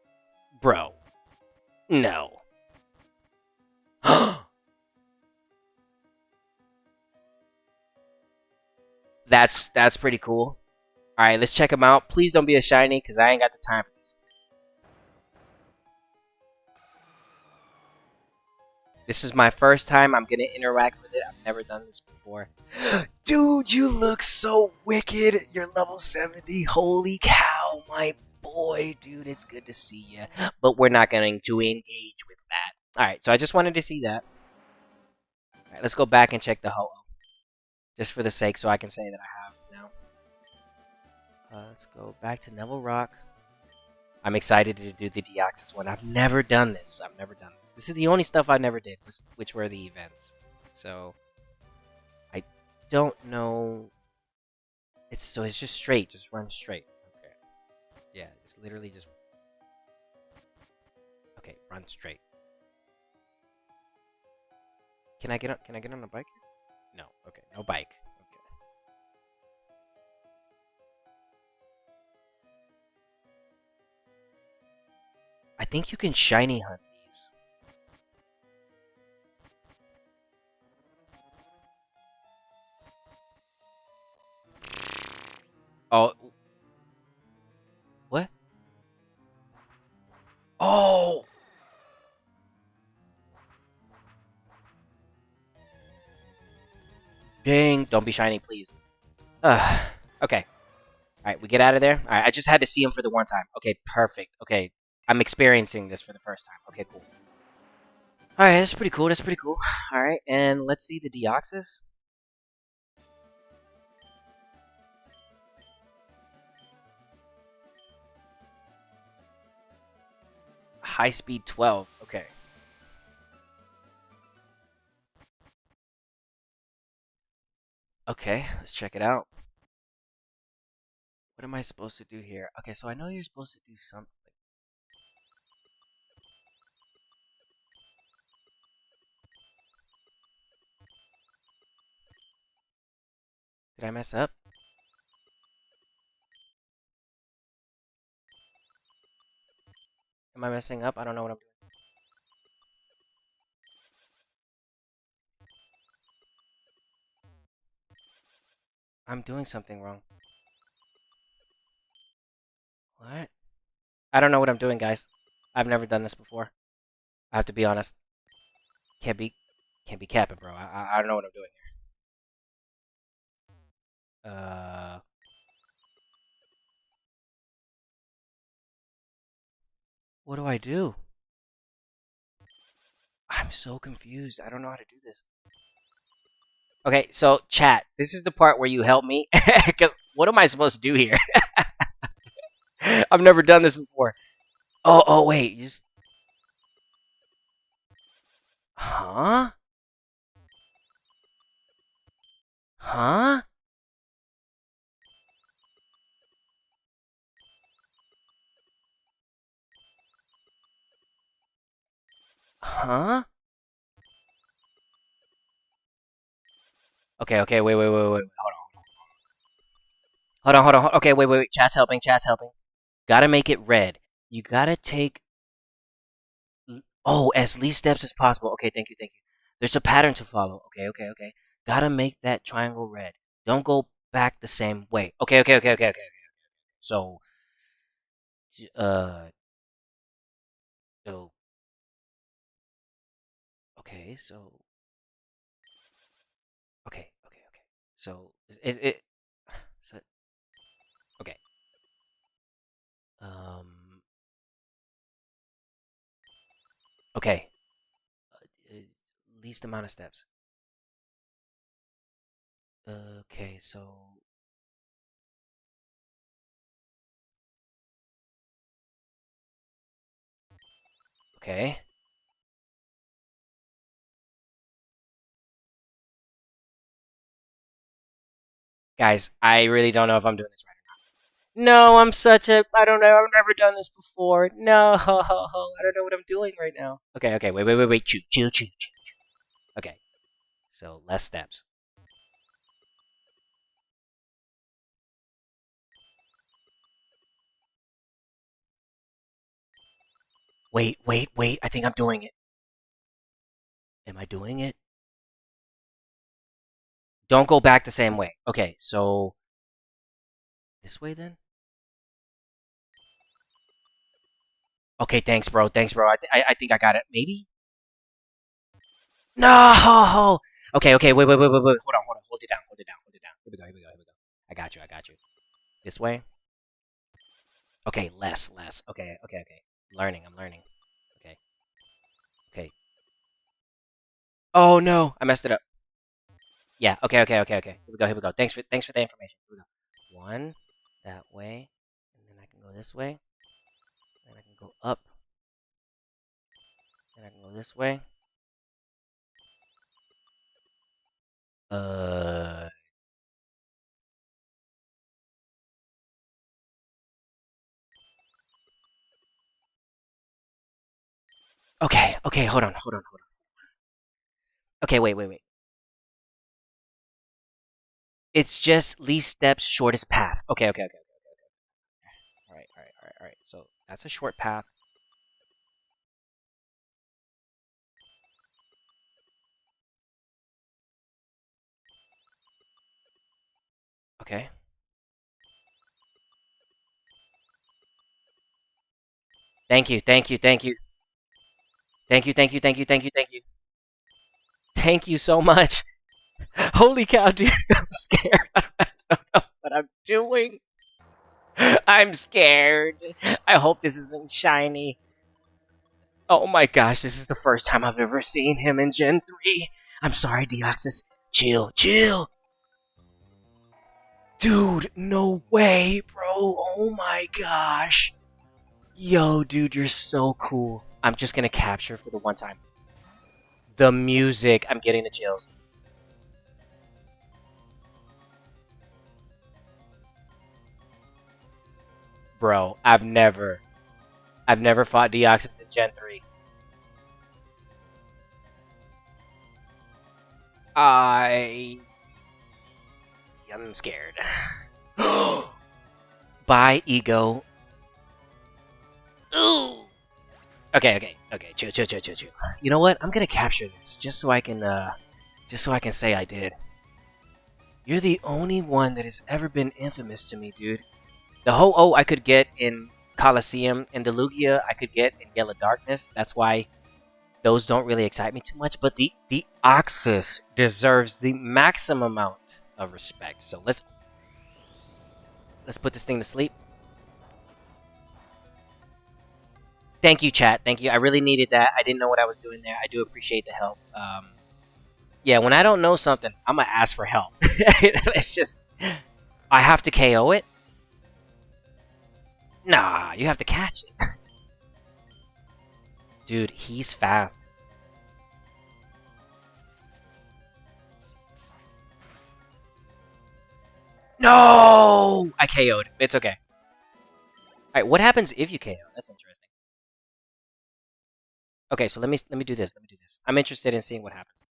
Bro. No. That's pretty cool. Alright, let's check them out. Please don't be a shiny, because I ain't got the time for this. This is my first time I'm going to interact with it. I've never done this before. Dude, you look so wicked. You're level 70. Holy cow, my boy. Dude, it's good to see you. But we're not going to engage with that. Alright, so I just wanted to see that. Alright, let's go back and check the Ho-Oh. Just for the sake, so I can say that I have now. Let's go back to Neville Rock. I'm excited to do the Deoxys one. I've never done this. This is the only stuff I never did, which were the events. So, I don't know. It's just straight. Just run straight. Okay. Yeah, it's literally just. Okay, run straight. Can I get on a bike? No. Okay, no bike. Okay. I think you can shiny hunt these. Oh. What? Oh! Dang. Don't be shiny, please. Okay. Alright, we get out of there. Alright, I just had to see him for the one time. Okay, perfect. Okay, I'm experiencing this for the first time. Okay, cool. Alright, that's pretty cool. That's pretty cool. Alright, and let's see the Deoxys. High speed 12. Okay. Okay, let's check it out. What am I supposed to do here? Okay, so I know you're supposed to do something. Did I mess up? Am I messing up? I don't know what I'm doing. I'm doing something wrong. What? I don't know what I'm doing, guys. I've never done this before. I have to be honest. Can't be, can't be capping, bro. I don't know what I'm doing here. What do I do? I'm so confused. I don't know how to do this. Okay, so chat. This is the part where you help me, because what am I supposed to do here? I've never done this before. Oh, wait. You just... Huh? Huh? Huh? Okay, wait. Hold on. Hold on. Okay, wait. Chat's helping. Gotta make it red. You gotta take... Oh, as least steps as possible. Okay, thank you. There's a pattern to follow. Okay. Gotta make that triangle red. Don't go back the same way. Okay. So, uh, so, okay, so, okay. So, so, okay. Um, okay. Uh, least amount of steps. Okay, so, okay. Guys, I really don't know if I'm doing this right. No, I'm such a. I don't know. I've never done this before. No, I don't know what I'm doing right now. Okay. Wait. Chill. Okay, so less steps. Wait. I think I'm doing it. Am I doing it? Don't go back the same way. Okay, so this way then. Okay, thanks, bro. I think I got it. Maybe. No. Okay. Wait. Hold on. Hold it down. Here we go. I got you. This way. Okay, less. Okay. I'm learning. Okay. Okay. Oh no, I messed it up. Yeah. Okay. Here we go. Thanks for the information. Here we go. One that way, and then I can go this way. Then I can go up. Then I can go this way. Uh. Okay. Hold on. Okay. Wait. It's just least steps, shortest path. Okay. All right. So that's a short path. Okay. Thank you, thank you, thank you. Thank you, thank you, thank you, thank you, thank you. Thank you so much. Holy cow, dude. I'm scared. I don't know what I'm doing. I'm scared. I hope this isn't shiny. Oh my gosh, this is the first time I've ever seen him in Gen 3. I'm sorry, Deoxys. Chill, chill. Dude, no way, bro. Oh my gosh. Yo, dude, you're so cool. I'm just gonna capture for the one time. The music, I'm getting the chills. Bro, I've never fought Deoxys in Gen 3. I am scared. Bye, ego. Ooh. Okay. Chill. You know what? I'm gonna capture this just so I can say I did. You're the only one that has ever been infamous to me, dude. The Ho-Oh I could get in Colosseum, and the Lugia I could get in Yellow Darkness. That's why those don't really excite me too much. But the Oxus deserves the maximum amount of respect. So let's put this thing to sleep. Thank you, chat. Thank you. I really needed that. I didn't know what I was doing there. I do appreciate the help. Yeah, when I don't know something, I'm gonna ask for help. It's just I have to KO it. Nah, you have to catch it. Dude, he's fast. No! I KO'd. It's okay. Alright, what happens if you KO? That's interesting. Okay, so let me do this. Let me do this. I'm interested in seeing what happens.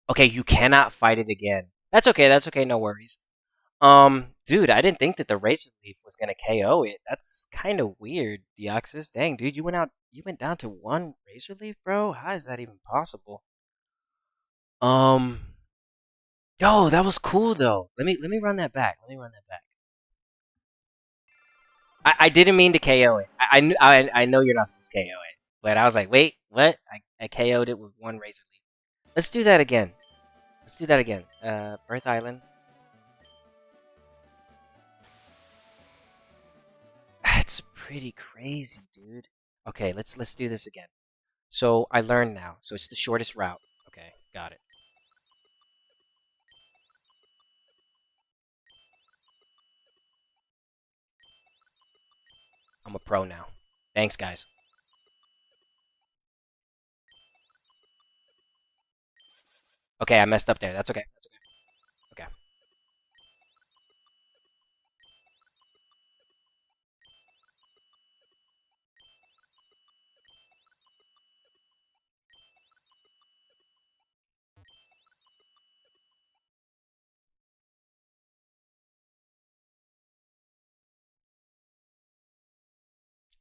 Okay, you cannot fight it again. That's okay, no worries. Dude, I didn't think that the Razor Leaf was gonna KO it. That's kind of weird, Deoxys. Dang, dude, you went down to one Razor Leaf, bro? How is that even possible? Um, yo, that was cool though. Let me run that back. Let me run that back. I didn't mean to KO it. I know you're not supposed to KO it, but I was like, wait, what? I KO'd it with one Razor Leaf. Let's do that again. Let's do that again. Birth Island. That's pretty crazy, dude. Okay, let's do this again. So I learned now. So it's the shortest route. Okay, got it. I'm a pro now. Thanks, guys. Okay, I messed up there. That's okay. That's okay. Okay.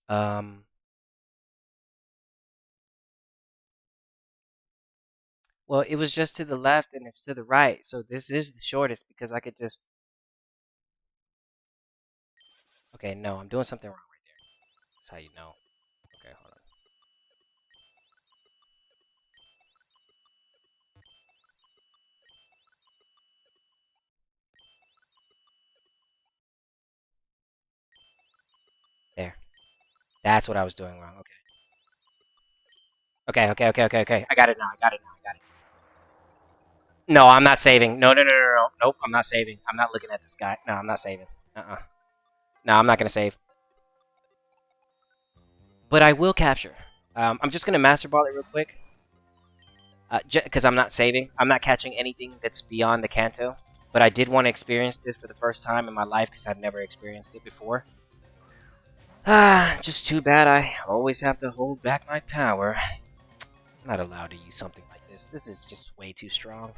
Um. Well, it was just to the left and it's to the right. So this is the shortest because I could just. Okay, no, I'm doing something wrong right there. That's how you know. Okay, hold on. There. That's what I was doing wrong. Okay. Okay. I got it now. I got it now. I got it. No, I'm not saving. No. Nope, I'm not saving. I'm not looking at this guy. No, I'm not saving. No, I'm not gonna save. But I will capture. I'm just gonna master ball it real quick. Because I'm not saving. I'm not catching anything that's beyond the Kanto. But I did want to experience this for the first time in my life because I've never experienced it before. Just too bad I always have to hold back my power. I'm not allowed to use something like this. This is just way too strong.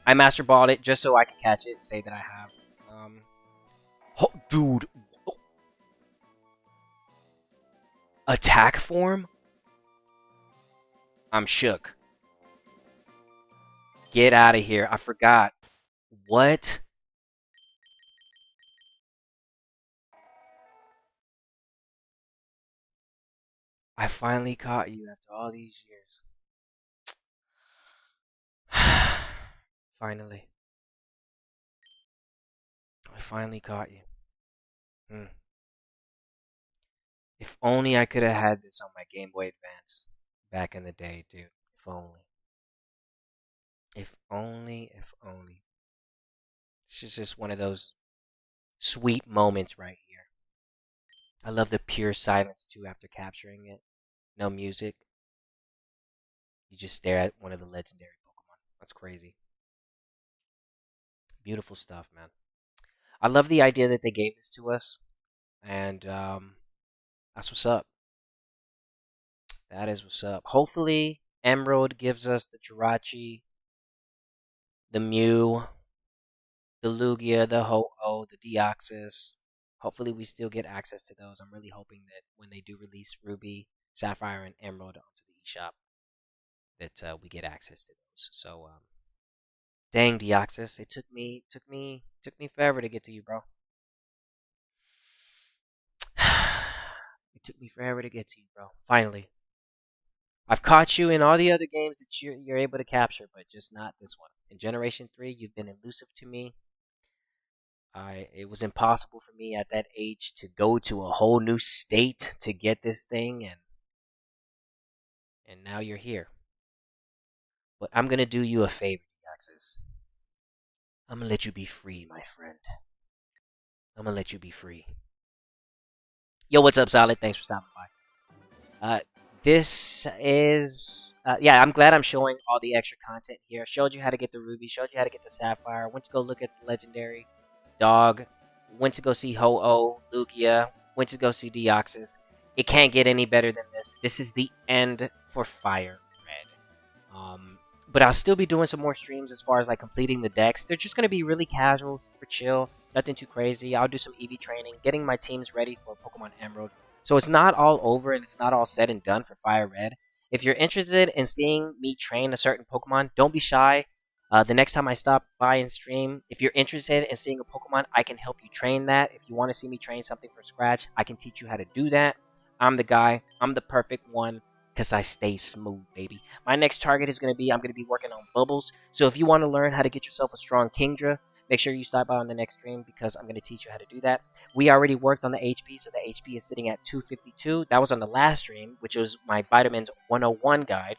I master balled it just so I could catch it and say that I have. Oh, dude. Attack form? I'm shook. Get out of here. I forgot. What? I finally caught you after all these years. Finally. I finally caught you. Hmm. If only I could have had this on my Game Boy Advance back in the day, dude. If only. If only, if only. This is just one of those sweet moments right here. I love the pure silence too after capturing it. No music. You just stare at one of the legendary Pokemon. That's crazy. Beautiful stuff, man. I love the idea that they gave this to us, and that's what's up. That is what's up. Hopefully, Emerald gives us the Jirachi, the Mew, the Lugia, the Ho-Oh, the Deoxys. Hopefully, we still get access to those. I'm really hoping that when they do release Ruby, Sapphire, and Emerald onto the eShop, that we get access to those. So, dang Deoxys, it took me forever to get to you, bro. It took me forever to get to you, bro. Finally, I've caught you in all the other games that you're able to capture, but just not this one. In Generation 3, you've been elusive to me. It was impossible for me at that age to go to a whole new state to get this thing, and now you're here. But I'm gonna do you a favor, Yaxis. I'm gonna let you be free, my friend. I'm gonna let you be free. Yo, what's up, Solid? Thanks for stopping by. This is yeah. I'm glad I'm showing all the extra content here. Showed you how to get the Ruby. Showed you how to get the Sapphire. Went to go look at the Legendary Dog. Went to go see Ho-Oh, Lugia. Went to go see Deoxys. It can't get any better than this. This is the end for Fire Red. But I'll still be doing some more streams as far as like completing the decks. They're just gonna be really casual, super chill, nothing too crazy. I'll do some EV training, getting my teams ready for Pokemon Emerald. So it's not all over and it's not all said and done for Fire Red. If you're interested in seeing me train a certain Pokemon, don't be shy. The next time I stop by and stream, if you're interested in seeing a Pokemon, I can help you train that. If you want to see me train something from scratch, I can teach you how to do that. I'm the guy. I'm the perfect one because I stay smooth, baby. My next target is I'm going to be working on Bubbles. So if you want to learn how to get yourself a strong Kingdra, make sure you stop by on the next stream because I'm going to teach you how to do that. We already worked on the HP, so the HP is sitting at 252. That was on the last stream, which was my Vitamins 101 guide.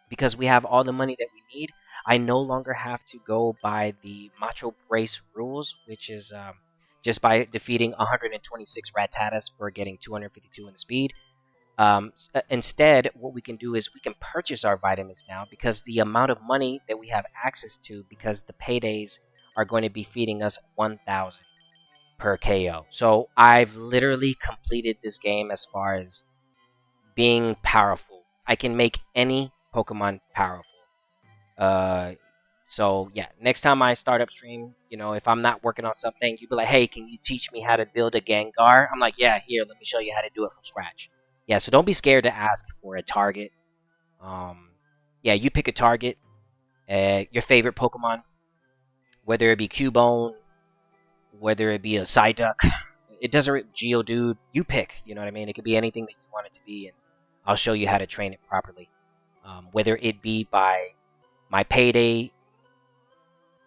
Because we have all the money that we need, I no longer have to go by the Macho Brace rules, which is just by defeating 126 Rattatas for getting 252 in the speed. Instead, what we can do is we can purchase our vitamins now because the amount of money that we have access to, because the paydays are going to be feeding us 1,000 per KO. So I've literally completed this game as far as being powerful. I can make any Pokemon powerful. So yeah, next time I start up stream, if I'm not working on something, you'd be like, hey, can you teach me how to build a Gengar? I'm like, yeah, here, let me show you how to do it from scratch. Yeah, so don't be scared to ask for a target. Yeah, you pick a target, your favorite Pokemon, whether it be Cubone, whether it be a Psyduck, it doesn't Geodude, you pick, you know what I mean? It could be anything that you want it to be, and I'll show you how to train it properly. Whether it be by my payday,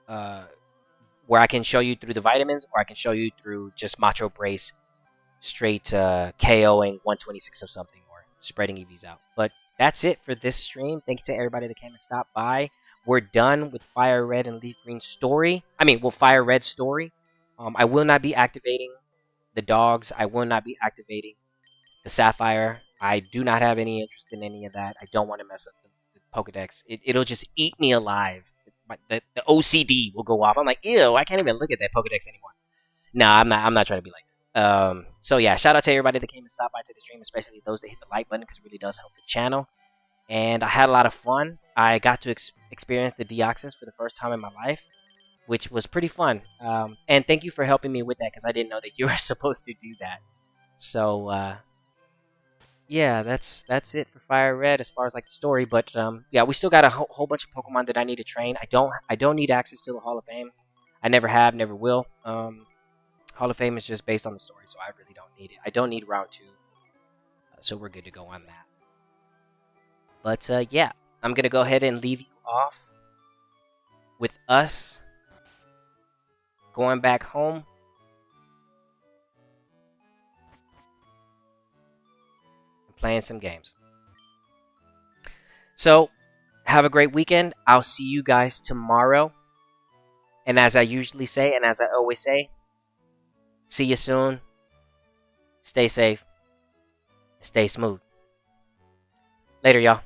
where I can show you through the vitamins, or I can show you through just Macho Brace, straight KOing 126 of something, or spreading EVs out. But that's it for this stream. Thank you to everybody that came and stopped by. We're done with Fire Red and Leaf Green story. Fire Red story. I will not be activating the dogs. I will not be activating the Sapphire. I do not have any interest in any of that. I don't want to mess up the Pokedex. It'll just eat me alive. The OCD will go off. I'm like, ew, I can't even look at that Pokedex anymore. Nah, I'm not trying to be like that. So yeah, shout out to everybody that came and stopped by to the stream, especially those that hit the like button because it really does help the channel. And I had a lot of fun. I got to experience the Deoxys for the first time in my life, which was pretty fun. And thank you for helping me with that because I didn't know that you were supposed to do that. So yeah, that's it for Fire Red as far as like the story. But yeah, we still got a whole bunch of Pokemon that I need to train. I don't need access to the Hall of Fame. I never have, never will. Hall of Fame is just based on the story, so I really don't need it. I don't need Route 2, so we're good to go on that. But yeah, I'm gonna go ahead and leave you off with us going back home and playing some games. So have a great weekend. I'll see you guys tomorrow. And as I usually say, and as I always say, see you soon. Stay safe. Stay smooth. Later, y'all.